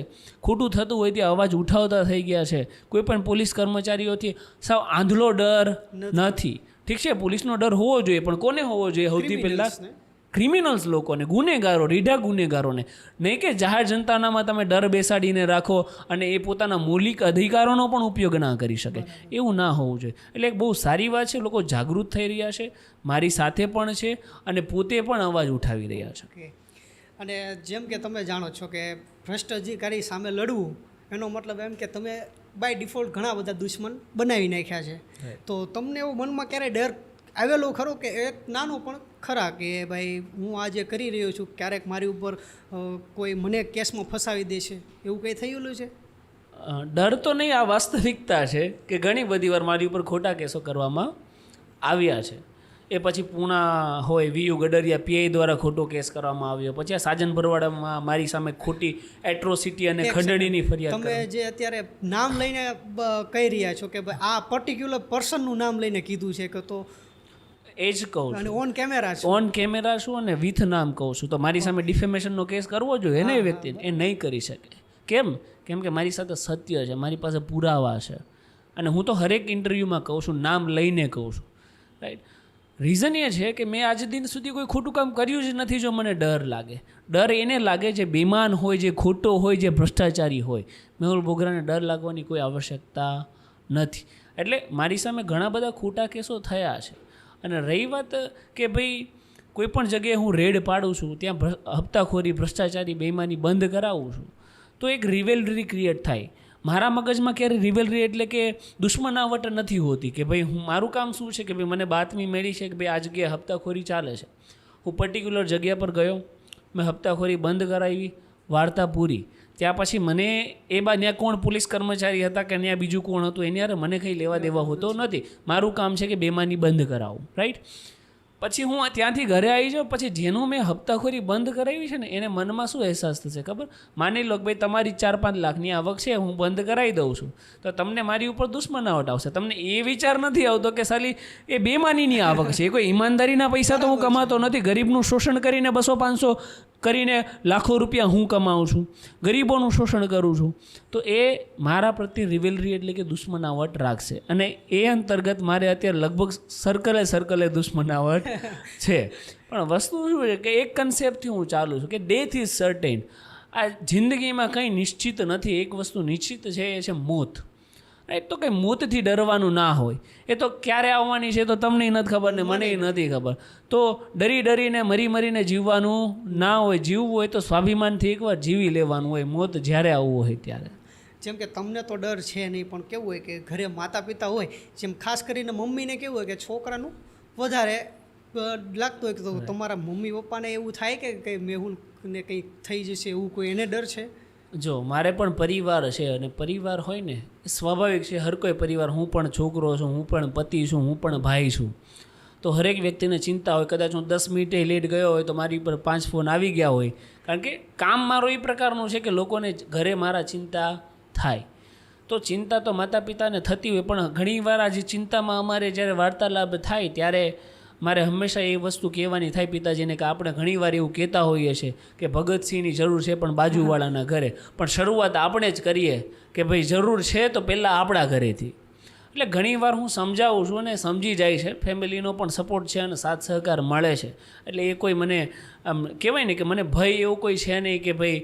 ખોટું થતું હોય ત્યાં અવાજ ઉઠાવતા થઈ ગયા છે. કોઈ પણ પોલીસ કર્મચારીઓથી સાવ આંધળો ડર નથી. ઠીક છે, પોલીસનો ડર હોવો જોઈએ, પણ કોને હોવો જોઈએ? સૌથી પહેલાં ક્રિમિનલ્સ લોકોને, ગુનેગારો, રીઢા ગુનેગારોને. નહીં કે જાહેર જનતાનામાં તમે ડર બેસાડીને રાખો અને એ પોતાના મૌલિક અધિકારોનો પણ ઉપયોગ ના કરી શકે. એવું ના હોવું જોઈએ. એટલે એક બહુ સારી વાત છે, લોકો જાગૃત થઈ રહ્યા છે, મારી સાથે પણ છે અને પોતે પણ અવાજ ઉઠાવી રહ્યા છે. અને જેમ કે તમે જાણો છો કે ભ્રષ્ટ અધિકારી સામે લડવું એનો મતલબ એમ કે તમે બાય ડિફોલ્ટ ઘણા બધા દુશ્મન બનાવી નાખ્યા છે. તો તમને એવું મનમાં ક્યારેય ડર આવેલો ખરો કે એક નાનો પણ ખરા કે ભાઈ હું આ જે કરી રહ્યો છું ક્યારેક મારી ઉપર કોઈ મને કેસમાં ફસાવી દેશે, એવું કંઈ થયેલું છે? ડર તો નહીં, આ વાસ્તવિકતા છે કે ઘણી બધી વાર મારી ઉપર ખોટા કેસો કરવામાં આવ્યા છે. એ પછી પૂણા હોય, વીયુ ગડરિયા પીઆઈ દ્વારા ખોટો કેસ કરવામાં આવ્યો, પછી આ સાજન ભરવાડામાં મારી સામે ખોટી એટ્રોસિટી અને ખંડણીની ફરિયાદ. તમે જે અત્યારે નામ લઈને કહી રહ્યા છો કે ભાઈ આ પર્ટિક્યુલર પર્સનનું નામ લઈને કીધું છે કે, તો એ જ કહું અને છું, ઓન કેમેરા છે, ઓન કેમેરા છું અને વિથ નામ કહું છું. તો મારી સામે ડિફેમેશનનો કેસ કરવો જોઈએ ને એ વ્યક્તિને, એ નહીં કરી શકે. કેમ? કેમ કે મારી સાથે સત્ય છે, મારી પાસે પુરાવા છે અને હું તો હરેક ઇન્ટરવ્યૂમાં કહું છું, નામ લઈને કહું છું. રાઈટ. રીઝન એ છે કે મેં આજ દિન સુધી કોઈ ખોટું કામ કર્યું જ નથી. જો મને ડર લાગે, ડર એને લાગે જે બેમાન હોય, જે ખોટો હોય, જે ભ્રષ્ટાચારી હોય. મેહુલ બોગરાને ડર લાગવાની કોઈ આવશ્યકતા નથી. એટલે મારી સામે ઘણા બધા ખોટા કેસો થયા છે. અને રહી વાત કે ભાઈ કોઈ પણ જગ્યાએ હું રેડ પાડું છું, ત્યાં હપ્તાખોરી, ભ્રષ્ટાચારી, બેઈમાની બંધ કરાવું છું, તો એક રિવેલરી ક્રિએટ થાય. મારા મગજમાં ક્યારે રિવેલરી એટલે કે દુશ્મનાવટ નથી હોતી કે ભાઈ હું, મારું કામ શું છે કે ભાઈ મને બાતમી મળી છે કે ભાઈ આ જગ્યાએ હપ્તાખોરી ચાલે છે, હું પર્ટિક્યુલર જગ્યા પર ગયો, મેં હપ્તાખોરી બંધ કરાવી, વાર્તા પૂરી. ત્યાં પછી મને ત્યાં કોણ પોલીસ કર્મચારી હતા કે ત્યાં બીજું કોણ હતું એની યાર મને કંઈ લેવા દેવા હોતો નથી. મારું કામ છે કે બેમાની બંધ કરાવું. રાઈટ. પછી હું ત્યાંથી ઘરે આવી જાઉં, પછી જેનું મેં હપ્તાખોરી બંધ કરાવી છે ને એને મનમાં શું અહેસાસ થશે ખબર? માની લો કે ભાઈ તમારી 4-5 લાખની આવક છે, હું બંધ કરાવી દઉં છું, તો તમને મારી ઉપર દુશ્મનાવટ આવશે. તમને એ વિચાર નથી આવતો કે સાલી એ બેમાનીની આવક છે, એ કોઈ ઈમાનદારીના પૈસા તો હું કમાતો નથી. ગરીબનું શોષણ કરીને 200-500 કરીને લાખો રૂપિયા હું કમાઉં છું, ગરીબોનું શોષણ કરું છું, તો એ મારા પ્રત્યે રિવેલરી એટલે કે દુશ્મનાવટ રાખશે. અને એ અંતર્ગત મારે અત્યારે લગભગ સર્કલે દુશ્મનાવટ છે. પણ વસ્તુ શું છે કે એક કન્સેપ્ટથી હું ચાલું છું કે ડેથ ઇઝ સર્ટેન. આ જિંદગીમાં કંઈ નિશ્ચિત નથી. એક વસ્તુ નિશ્ચિત છે, એ છે મોત. એ તો કંઈ મોતથી ડરવાનું ના હોય. એ તો ક્યારે આવવાની છે તો તમને નથી ખબર ને મને નથી ખબર. તો ડરીને મરીને જીવવાનું ના હોય. જીવવું હોય તો સ્વાભિમાનથી એકવાર જીવી લેવાનું હોય, મોત જ્યારે આવવું હોય ત્યારે. જેમ કે તમને તો ડર છે નહીં, પણ કેવું હોય કે ઘરે માતા પિતા હોય, જેમ ખાસ કરીને મમ્મીને કેવું હોય કે છોકરાનું વધારે લાગતું હોય કે તો તમારા મમ્મી પપ્પાને એવું થાય કે કંઈ મેહુલને કંઈ થઈ જશે એવું કોઈ એને ડર છે? જો મારે પણ પરિવાર છે, અને પરિવાર હોય ને એ સ્વાભાવિક છે. હર કોઈ પરિવાર, હું પણ છોકરો છું, હું પણ પતિ છું, હું પણ ભાઈ છું, તો હરેક વ્યક્તિને ચિંતા હોય. કદાચ હું 10 મિનિટે લેટ ગયો હોય તો મારી પર 5 ફોન આવી ગયા હોય, કારણ કે કામ મારો એ પ્રકારનું છે કે લોકોને ઘરે મારા ચિંતા થાય. તો ચિંતા તો માતા પિતાને થતી હોય, પણ ઘણીવાર આ જે ચિંતામાં અમારે જ્યારે વાર્તાલાપ થાય ત્યારે મારે હંમેશા એ વસ્તુ કહેવાની થાય પિતાજીને કે આપણે ઘણીવાર એવું કહેતા હોઈએ છીએ કે ભગતસિંહની જરૂર છે પણ બાજુવાળાના ઘરે. પણ શરૂઆત આપણે જ કરીએ કે ભાઈ જરૂર છે તો પહેલાં આપણા ઘરેથી. એટલે ઘણીવાર હું સમજાવું છું અને સમજી જાય છે. ફેમિલીનો પણ સપોર્ટ છે અને સાથ સહકાર મળે છે. એટલે એ કોઈ મને આમ કહેવાય ને કે મને ભય એવો કોઈ છે નહીં કે ભાઈ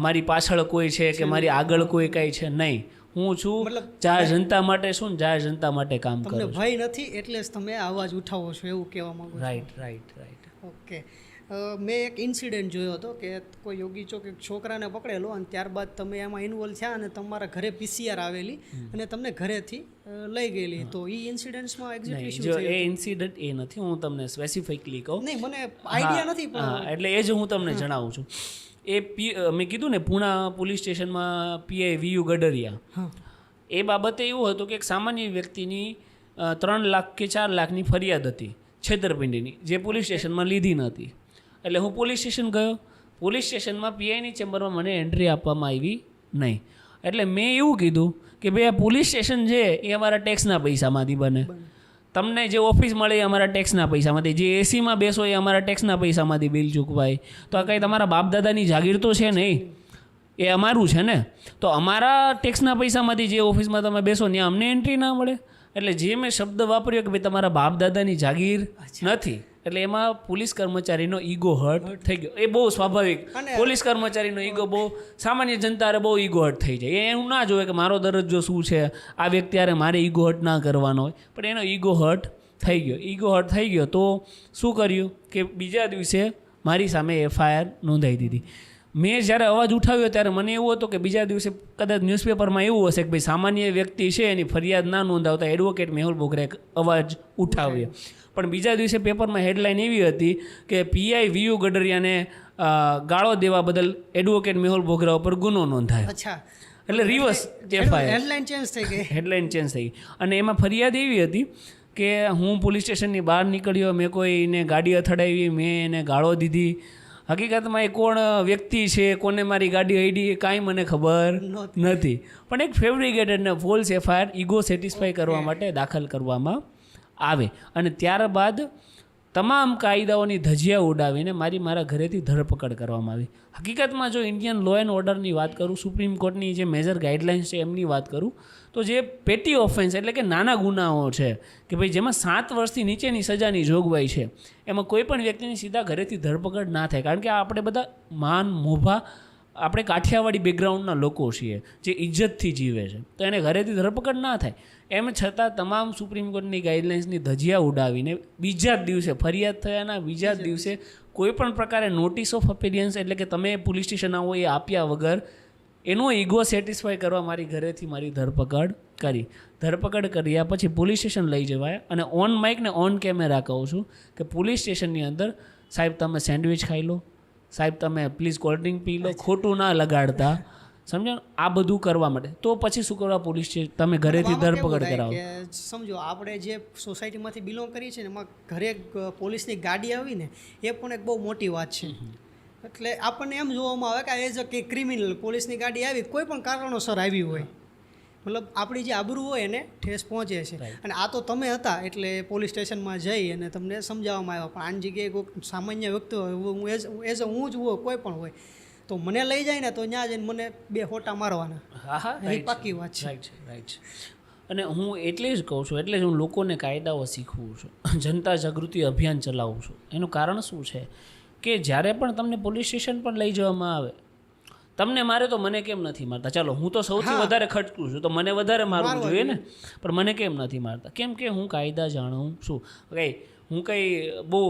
મારી પાછળ કોઈ છે કે મારી આગળ કોઈ કાંઈ છે. નહીં, હું છું જાહેર જનતા માટે છું ને જાહેર જનતા માટે કામ કરું છું. તમને ભય નથી એટલે જ તમે અવાજ ઉઠાવો છો એવું કહેવા માંગુ છું? રાઈટ. ઓકે. મેં એક ઇન્સિડન્ટ જોયો હતો કે કોઈ યોગી ચોક એક છોકરાને પકડેલો અને ત્યારબાદ તમે એમાં ઇન્વોલ્વ થયા અને તમારા ઘરે પીસીઆર આવેલી અને તમને ઘરેથી લઈ ગયેલી. તો એ ઇન્સિડન્ટ્સમાં એક્ઝેક્ટલી શું જો છે? એ ઇન્સિડન્ટ એ નથી, હું તમને સ્પેસિફિકલી કહું. નહીં, મને આઈડિયા નથી પણ એટલે એ જ હું તમને જણાવું છું. એ મેં કીધું ને પૂણા પોલીસ સ્ટેશનમાં પીઆઈ વીયુ ગડરિયા, એ બાબતે એવું હતું કે એક સામાન્ય વ્યક્તિની 3 લાખ કે 4 લાખની ફરિયાદ હતી છેતરપિંડીની, જે પોલીસ સ્ટેશનમાં લીધી નહોતી. એટલે હું પોલીસ સ્ટેશન ગયો. પોલીસ સ્ટેશનમાં પીઆઈની ચેમ્બરમાં મને એન્ટ્રી આપવામાં આવી નહીં. એટલે મેં એવું કીધું કે ભાઈ આ પોલીસ સ્ટેશન છે એ અમારા ટેક્સના પૈસામાંથી બને. તમને જે ઓફિસ મળે એ અમારા ટેક્સના પૈસામાંથી, જે એસીમાં બેસો એ અમારા ટેક્સના પૈસામાંથી બિલ ચૂકવાય. તો આ કંઈ તમારા બાપદાદાની જાગીર તો છે નહીં, એ અમારું છે ને. તો અમારા ટેક્સના પૈસામાંથી જે ઓફિસમાં તમે બેસો ત્યાં અમને એન્ટ્રી ના મળે. એટલે જે મેં શબ્દ વાપર્યો કે ભાઈ તમારા બાપદાદાની જાગીર નથી, એટલે એમાં પોલીસ કર્મચારીનો ઈગો હર્ટ થઈ ગયો. એ બહુ સ્વાભાવિક. પોલીસ કર્મચારીનો ઈગો બહુ સામાન્ય જનતાને બહુ ઈગો હર્ટ થઈ જાય. એવું ના જોવે કે મારો દરજ્જો શું છે, આ વ્યક્તિ યારે મારે ઈગો હર્ટ ના કરવાનો હોય, પણ એનો ઈગો હર્ટ થઈ ગયો. ઈગો હર્ટ થઈ ગયો તો શું કર્યું કે બીજા દિવસે મારી સામે એફઆઈઆર નોંધાઈ દીધી. મેં જ્યારે અવાજ ઉઠાવ્યો ત્યારે મને એવું હતું કે બીજા દિવસે કદાચ ન્યૂઝપેપરમાં એવું હશે કે ભાઈ સામાન્ય વ્યક્તિ છે એની ફરિયાદ ના નોંધાવતા એડવોકેટ મેહુલ બોગરાએ અવાજ ઉઠાવ્યો. પણ બીજા દિવસે પેપરમાં હેડલાઇન એવી હતી કે પીઆઈ વીયુ ગડરિયાને ગાળો દેવા બદલ એડવોકેટ મેહુલ બોગરા ઉપર ગુનો નોંધાયો. અચ્છા, એટલે રિવર્સ એફઆઈઆર, હેડલાઇન ચેન્જ થઈ ગઈ. હેડલાઇન ચેન્જ થઈ ગઈ. અને એમાં ફરિયાદ એવી હતી કે હું પોલીસ સ્ટેશનની બહાર નીકળ્યો, મેં કોઈને ગાડી અથડાવી, મેં એને ગાળો દીધી. હકીકતમાં એ કોણ વ્યક્તિ છે, કોને મારી ગાડી અડી, એ કાંઈ મને ખબર નથી. પણ એક ફેબ્રિકેટેડ ને ફોલ્સ એફઆઈઆર ઈગો સેટિસ્ફાઈ કરવા માટે દાખલ કરવામાં આવે. અને ત્યારબાદ તમામ કાયદાઓની ધજિયા ઉડાવીને મારા ઘરેથી ધરપકડ કરવામાં આવી. હકીકતમાં જો ઇન્ડિયન લો એન્ડ ઓર્ડરની વાત કરું, સુપ્રીમ કોર્ટની જે મેજર ગાઈડલાઇન્સ છે એમની વાત કરું, તો જે પેટી ઓફેન્સ એટલે કે નાના ગુનાઓ છે કે ભાઈ જેમાં 7 વર્ષથી નીચેની સજાની જોગવાઈ છે, એમાં કોઈ પણ વ્યક્તિની સીધા ઘરેથી ધરપકડ ના થાય. કારણ કે આપણે બધા માન મોભા, આપણે કાઠિયાવાડી બેકગ્રાઉન્ડના લોકો છીએ જે ઇજ્જતથી જીવે છે, તો એને ઘરેથી ધરપકડ ના થાય. એમ છતાં તમામ સુપ્રીમ કોર્ટની ગાઈડલાઇન્સની ધજિયા ઉડાવીને બીજા જ દિવસે, ફરિયાદ થયાના બીજા જ દિવસે કોઈ પણ પ્રકારે નોટિસ ઓફ અપિયરન્સ એટલે કે તમે પોલીસ સ્ટેશન આવો એ આપ્યા વગર એનો ઈગો સેટિસ્ફાઈ કરવા મારી ઘરેથી મારી ધરપકડ કરી. ધરપકડ કર્યા પછી પોલીસ સ્ટેશન લઈ જવાય અને ઓન માઇક ને ઓન કેમેરા કહું છું કે પોલીસ સ્ટેશનની અંદર સાહેબ તમે સેન્ડવિચ ખાઈ લો, સાહેબ તમે પ્લીઝ કોલ્ડ ડ્રિંક પી લો, ખોટું ના લગાડતા, સમજો આ બધું કરવા માટે તો પછી શું કરવા પોલીસ છે તમે ઘરેથી ધરપકડ કરાવો. કે સમજો આપણે જે સોસાયટીમાંથી બિલોંગ કરીએ છીએ ને એમાં ઘરે પોલીસની ગાડી આવી ને એ પણ એક બહુ મોટી વાત છે. એટલે આપણને એમ જોવામાં આવે કે એઝ અ ક્રિમિનલ પોલીસની ગાડી આવી કોઈ પણ કારણોસર આવી હોય, મતલબ આપણી જે આબરૂ હોય એને ઠેસ પહોંચે છે. અને આ તો તમે હતા એટલે પોલીસ સ્ટેશનમાં જઈ અને તમને સમજાવવામાં આવ્યા, પણ આની જગ્યાએ કોઈ સામાન્ય વ્યક્તિ હોય, હું એઝ હું જ હોય કોઈ પણ હોય તો મને લઈ જાય ને તો ત્યાં જઈને મને 2 હોટા મારવાના. હા એ પાકી વાત છે. રાઈટ. અને હું એટલે જ કહું છું, એટલે જ હું લોકોને કાયદાઓ શીખવું છું, જનતા જાગૃતિ અભિયાન ચલાવું છું. એનું કારણ શું છે કે જ્યારે પણ તમને પોલીસ સ્ટેશન પણ લઈ જવામાં આવે, તમને મારે તો મને કેમ નથી મારતા, ચાલો હું તો સૌથી વધારે ખટકું છું તો મને વધારે મારવું જોઈએ ને, પણ મને કેમ નથી મારતા? કેમ કે હું કાયદા જાણું છું. હું કંઈ બહુ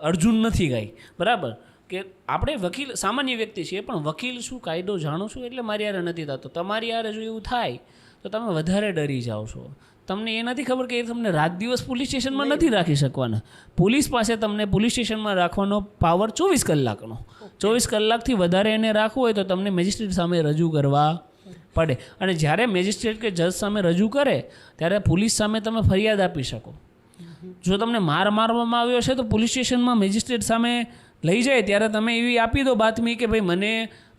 અર્જુન નથી કાંઈ, બરાબર? કે આપણે વકીલ સામાન્ય વ્યક્તિ છીએ પણ વકીલ શું કાયદો જાણું છું એટલે મારી યારે નથી થતો. તમારી યારે જો એવું થાય તો તમે વધારે ડરી જાઓ છો. તમને એ નથી ખબર કે એ તમને રાત દિવસ પોલીસ સ્ટેશનમાં નથી રાખી શકવાના. પોલીસ પાસે તમને પોલીસ સ્ટેશનમાં રાખવાનો પાવર 24 કલાકનો. 24 કલાકથી વધારે એને રાખવું હોય તો તમને મેજિસ્ટ્રેટ સામે રજૂ કરવા પડે. અને જ્યારે મેજિસ્ટ્રેટ કે જજ સામે રજૂ કરે ત્યારે પોલીસ સામે તમે ફરિયાદ આપી શકો. જો તમને મારવામાં આવ્યો છે તો પોલીસ સ્ટેશનમાં મેજિસ્ટ્રેટ સામે લઈ જાય ત્યારે તમે એવી આપી દો બાતમી કે ભાઈ મને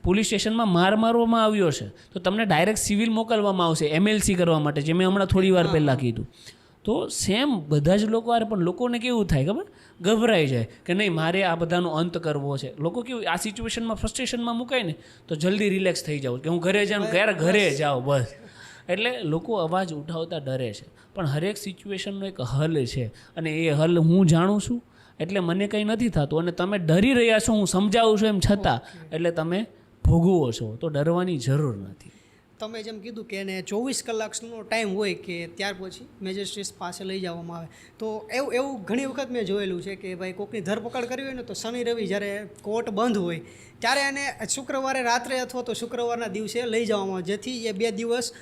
પોલીસ સ્ટેશનમાં મારવામાં આવ્યો છે, તો તમને ડાયરેક્ટ સિવિલ મોકલવામાં આવશે MLC કરવા માટે, જે મેં હમણાં થોડી વાર પહેલાં કીધું. તો સેમ બધા જ લોકો આરે, પણ લોકોને કેવું થાય ખબર, ગભરાઈ જાય કે નહીં મારે આ બધાનો અંત કરવો છે. લોકો કેવું આ સિચ્યુએશનમાં ફ્રસ્ટ્રેશનમાં મુકાય ને તો જલ્દી રિલેક્સ થઈ જાવ કે હું ઘરે જાઉં, ઘરે જાઓ બસ. એટલે લોકો અવાજ ઉઠાવતા ડરે છે, પણ હરેક સિચ્યુએશનનો એક હલ છે અને એ હલ હું જાણું છું એટલે મને કંઈ નથી થતું. અને તમે ડરી રહ્યા છો હું સમજાવું છું એમ છતાં એટલે તમે ભોગવો છો, તો ડરવાની જરૂર નથી. તમે જેમ કીધું કે એને 24 કલાકનો ટાઈમ હોય કે ત્યાર પછી મેજિસ્ટ્રેટ પાસે લઈ જવામાં આવે, તો એવું ઘણી વખત મેં જોયેલું છે કે ભાઈ કોઈકની ધરપકડ કરવી હોય ને તો શનિ રવિ જ્યારે કોર્ટ બંધ હોય ત્યારે એને શુક્રવારે રાત્રે અથવા તો શુક્રવારના દિવસે લઈ જવામાં આવે, જેથી એ 2 દિવસ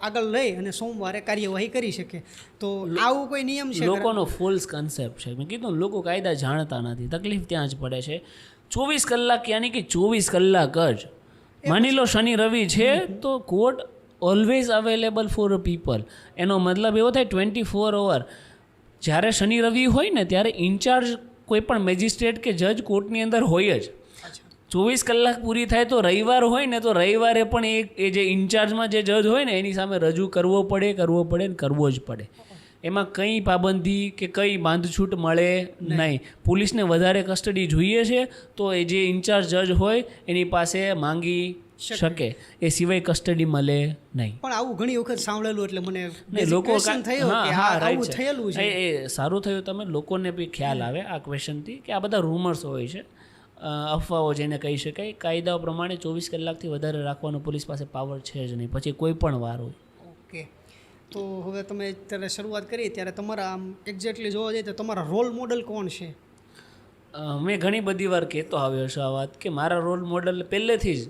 આગળ લઈ અને સોમવારે કાર્યવાહી કરી શકે. તો આવું કોઈ નિયમ છે? લોકોનો ફોલ્સ કન્સેપ્ટ છે. મેં કીધું લોકો કાયદા જાણતા નથી, તકલીફ ત્યાં જ પડે છે. 24 કલાક યાની કે 24 કલાક જ માની લો શનિ રવિ છે તો court always available four people. એનો મતલબ એવો થાય 24 અવર. જ્યારે શનિ રવિ હોય ને ત્યારે ઇન્ચાર્જ કોઈ પણ મેજિસ્ટ્રેટ કે જજ કોર્ટની અંદર હોય જ. 24 કલાક પૂરી થાય તો રવિવાર હોય ને તો રવિવારે પણ એ જે ઇન્ચાર્જમાં જે જજ હોય ને એની સામે રજૂ કરવો પડે ને કરવો જ પડે. એમાં કંઈ પાબંદી કે કંઈ બાંધછૂટ મળે નહીં. પોલીસને વધારે કસ્ટડી જોઈએ છે તો એ જે ઇન્ચાર્જ જજ હોય એની પાસે માંગી શકે, એ સિવાય કસ્ટડી મળે નહીં. પણ આવું ઘણી વખત સાંભળેલું એટલે મને લોકો થયેલું છે. એ સારું થયું તમે લોકોને બી ખ્યાલ આવે આ ક્વેશ્ચનથી કે આ બધા રૂમર્સ હોય છે, અફવાઓ જેને કહી શકાય. કાયદાઓ પ્રમાણે 24 કલાકથી વધારે રાખવાનો પોલીસ પાસે પાવર છે જ નહીં, પછી કોઈ પણ વાર હોય. ઓકે, તો હવે તમે ત્યારે શરૂઆત કરી ત્યારે તમારા આમ એક્ઝેક્ટલી જોવા જઈએ તો તમારા રોલ મોડલ કોણ છે? મેં ઘણી બધી વાર કહેતો આવ્યો છે આ વાત કે મારા રોલ મોડલ પહેલેથી જ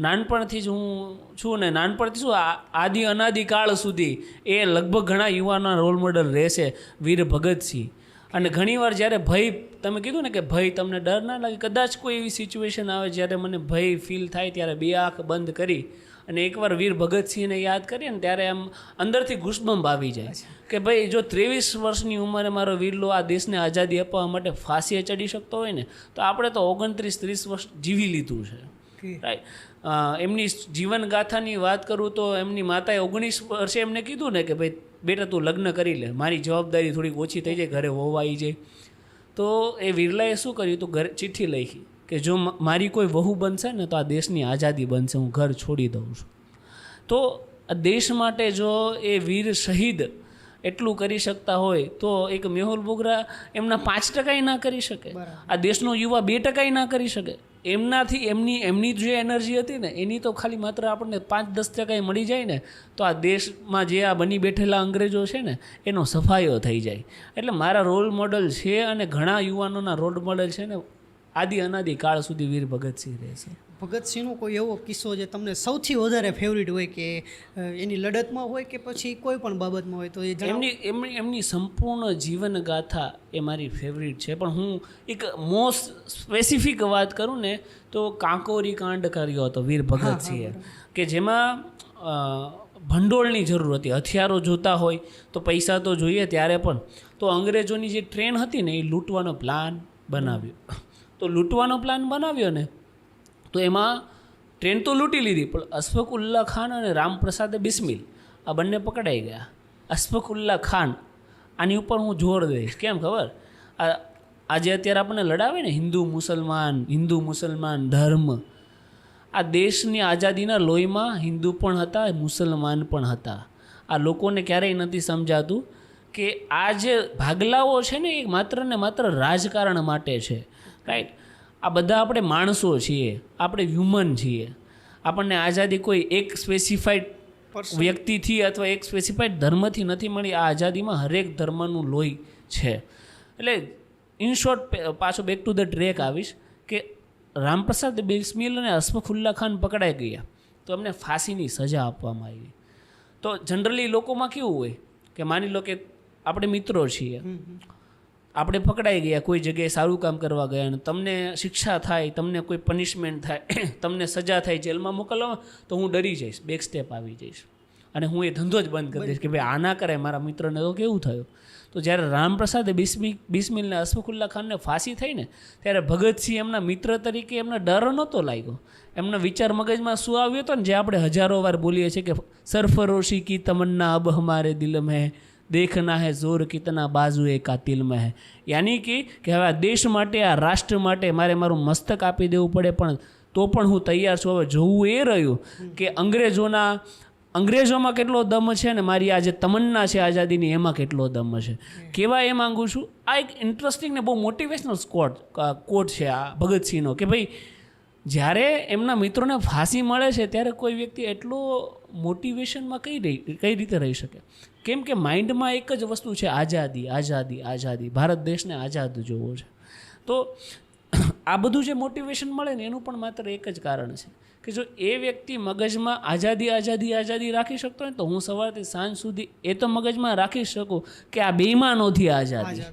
નાનપણથી જ હું છું ને નાનપણથી શું આદિ અનાદિ કાળ સુધી એ લગભગ ઘણા યુવાના રોલ મોડલ રહેશે, વીર ભગતસિંહ. અને ઘણીવાર જ્યારે ભય, તમે કીધું ને કે ભય તમને ડર ના લાગે, કદાચ કોઈ એવી સિચ્યુએશન આવે જ્યારે મને ભય ફીલ થાય ત્યારે 2 આંખ બંધ કરી અને એકવાર વીર ભગતસિંહને યાદ કરીએ ને ત્યારે આમ અંદરથી ગુસ્બંબ આવી જાય કે ભાઈ જો 23 વર્ષની ઉંમરે મારો વીરલો આ દેશને આઝાદી અપાવવા માટે ફાંસીએ ચડી શકતો હોય ને તો આપણે તો 29-30 વર્ષ જીવી લીધું છે. રાઈટ. એમની જીવનગાથાની વાત કરું તો એમની માતાએ 19 વર્ષે એમને કીધું ને કે ભાઈ બેટા તું લગ્ન કરી લે, મારી જવાબદારી થોડીક ઓછી થઈ જાય, ઘરે વહુ આવી જાય. તો એ વિરલાએ શું કર્યું, તો ઘરે ચિઠ્ઠી લખી કે જો મારી કોઈ વહુ બનશે ને તો આ દેશની આઝાદી બનશે, હું ઘર છોડી દઉં છું. તો આ દેશ માટે જો એ વીર શહીદ એટલું કરી શકતા હોય તો એક મેહુલ બોગરા એમના 5% ના કરી શકે, આ દેશનો યુવા 2% ના કરી શકે. એમનાથી એમની જે એનર્જી હતી ને એની તો ખાલી માત્ર આપણને 5-10% મળી જાય ને તો આ દેશમાં જે આ બની બેઠેલા અંગ્રેજો છે ને એનો સફાયો થઈ જાય. એટલે મારા રોલ મોડલ છે અને ઘણા યુવાનોના રોલ મોડલ છે ને આદિ અનાદિ કાળ સુધી વીર ભગતસિંહ રહેશે. ભગતસિંહનો કોઈ એવો કિસ્સો જે તમને સૌથી વધારે ફેવરિટ હોય કે એની લડતમાં હોય કે પછી કોઈ પણ બાબતમાં હોય તો એ જણાવો. એમની સંપૂર્ણ જીવન ગાથા એ મારી ફેવરિટ છે, પણ હું એક મોસ્ટ સ્પેસિફિક વાત કરું ને તો કાંકોરી કાંડ કર્યો હતો વીર ભગતસિંહે, કે જેમાં ભંડોળની જરૂર હતી. હથિયારો જોતા હોય તો પૈસા તો જોઈએ ત્યારે પણ, તો અંગ્રેજોની જે ટ્રેન હતી ને એ લૂંટવાનો પ્લાન બનાવ્યો. તો લૂંટવાનો પ્લાન બનાવ્યો ને તો એમાં ટ્રેન તો લૂંટી લીધી, પણ અશફાકુલ્લા ખાન અને રામપ્રસાદ બિસ્મિલ આ બંને પકડાઈ ગયા. અશફાકુલ્લા ખાન, આની ઉપર હું જોર દઈશ, કેમ ખબર? આજે અત્યારે આપણને લડાવે ને હિન્દુ મુસલમાન ધર્મ, આ દેશની આઝાદીના લોહીમાં હિન્દુ પણ હતા, મુસલમાન પણ હતા. આ લોકોને ક્યારેય નથી સમજાતું કે આ જે ભાગલાઓ છે ને એ માત્ર ને માત્ર રાજકારણ માટે છે, રાઈટ? આ બધા આપણે માણસો છીએ, આપણે હ્યુમન છીએ. આપણને આઝાદી કોઈ એક સ્પેસિફાઈડ વ્યક્તિથી અથવા એક સ્પેસિફાઈડ ધર્મથી નથી મળી. આ આઝાદીમાં હરેક ધર્મનું લોહી છે. એટલે ઇન શોર્ટ, પાછો બેક ટુ ધ ટ્રેક આવીશ કે રામપ્રસાદ બિસ્મિલ અને અશફાકુલ્લા ખાન પકડાઈ ગયા તો એમને ફાંસીની સજા આપવામાં આવી. તો જનરલી લોકોમાં કેવું હોય કે માની લો કે આપણે મિત્રો છીએ, આપણે પકડાઈ ગયા કોઈ જગ્યાએ સારું કામ કરવા ગયા અને તમને શિક્ષા થાય, તમને કોઈ પનિશમેન્ટ થાય, તમને સજા થાય, જેલમાં મોકલવામાં, તો હું ડરી જઈશ, બેક સ્ટેપ આવી જઈશ અને હું એ ધંધો જ બંધ કરી દઈશ કે ભાઈ આ ના કરે, મારા મિત્રને તો કેવું થયું. તો જ્યારે રામપ્રસાદ બિસ્મિલને અશફાકુલ્લા ખાનને ફાંસી થઈ ને ત્યારે ભગતસિંહ એમના મિત્ર તરીકે એમને ડર નહોતો લાગ્યો. એમના વિચાર મગજમાં શું આવ્યો હતો ને, જે આપણે હજારો વાર બોલીએ છીએ કે સરફરોશી કી તમન્ના અબ હમારે દિલ મેં દેખના હૈ જોર કિતના બાજુ એ કાતિલ મેં હૈ. યાની કે હવે આ દેશ માટે, આ રાષ્ટ્ર માટે મારે મારું મસ્તક આપી દેવું પડે, પણ તો પણ હું તૈયાર છું. હવે જોવું એ રહ્યું કે અંગ્રેજોમાં કેટલો દમ છે ને મારી આ જે તમન્ના છે આઝાદીની એમાં કેટલો દમ છે. કહેવા એ માગું છું, આ એક ઇન્ટરેસ્ટિંગ ને બહુ મોટિવેશનલ કોટ છે આ ભગતસિંહનો, કે ભાઈ જ્યારે એમના મિત્રોને ફાંસી મળે છે ત્યારે કોઈ વ્યક્તિ એટલો મોટિવેશનમાં કઈ રીતે રહી શકે? કેમ કે માઇન્ડમાં એક જ વસ્તુ છે, આઝાદી આઝાદી આઝાદી, ભારત દેશને આઝાદ જોવો છે. તો આ બધું જે મોટિવેશન મળે ને એનું પણ માત્ર એક જ કારણ છે કે જો એ વ્યક્તિ મગજમાં આઝાદી આઝાદી આઝાદી રાખી શકતો હોય તો હું સવારથી સાંજ સુધી એ તો મગજમાં રાખી શકું કે આ બેઈમાનોથી આઝાદી.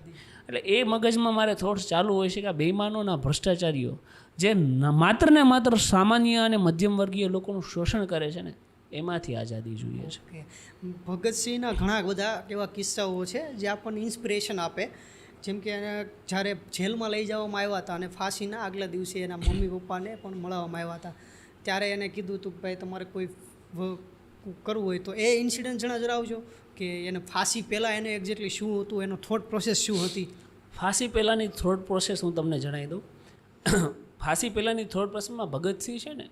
એટલે એ મગજમાં મારે થોડ્સ ચાલુ હોય છે કે આ બેઈમાનોના ભ્રષ્ટાચારીઓ જે માત્ર ને માત્ર સામાન્ય અને મધ્યમ વર્ગીય લોકોનું શોષણ કરે છે ને એમાંથી આઝાદી જોઈએ છે. ભગતસિંહના ઘણા બધા એવા કિસ્સાઓ છે જે આપણને ઇન્સ્પિરેશન આપે. જેમ કે જ્યારે જેલમાં લઈ જવામાં આવ્યા હતા અને ફાંસીના આગલા દિવસે એના મમ્મી પપ્પાને પણ મળવામાં આવ્યા હતા, ત્યારે એને કીધું હતું કે ભાઈ તમારે કોઈ કરવું હોય તો એ ઇન્સિડન્ટ જણાવજો કે એને ફાંસી પહેલાં એને એક્ઝેક્ટલી શું હતું, એનો થોટ પ્રોસેસ શું હતી. ફાંસી પહેલાંની થોટ પ્રોસેસ હું તમને જણાવી દઉં. ફાંસી પહેલાંની થોટ પ્રોસેસમાં ભગતસિંહ છે ને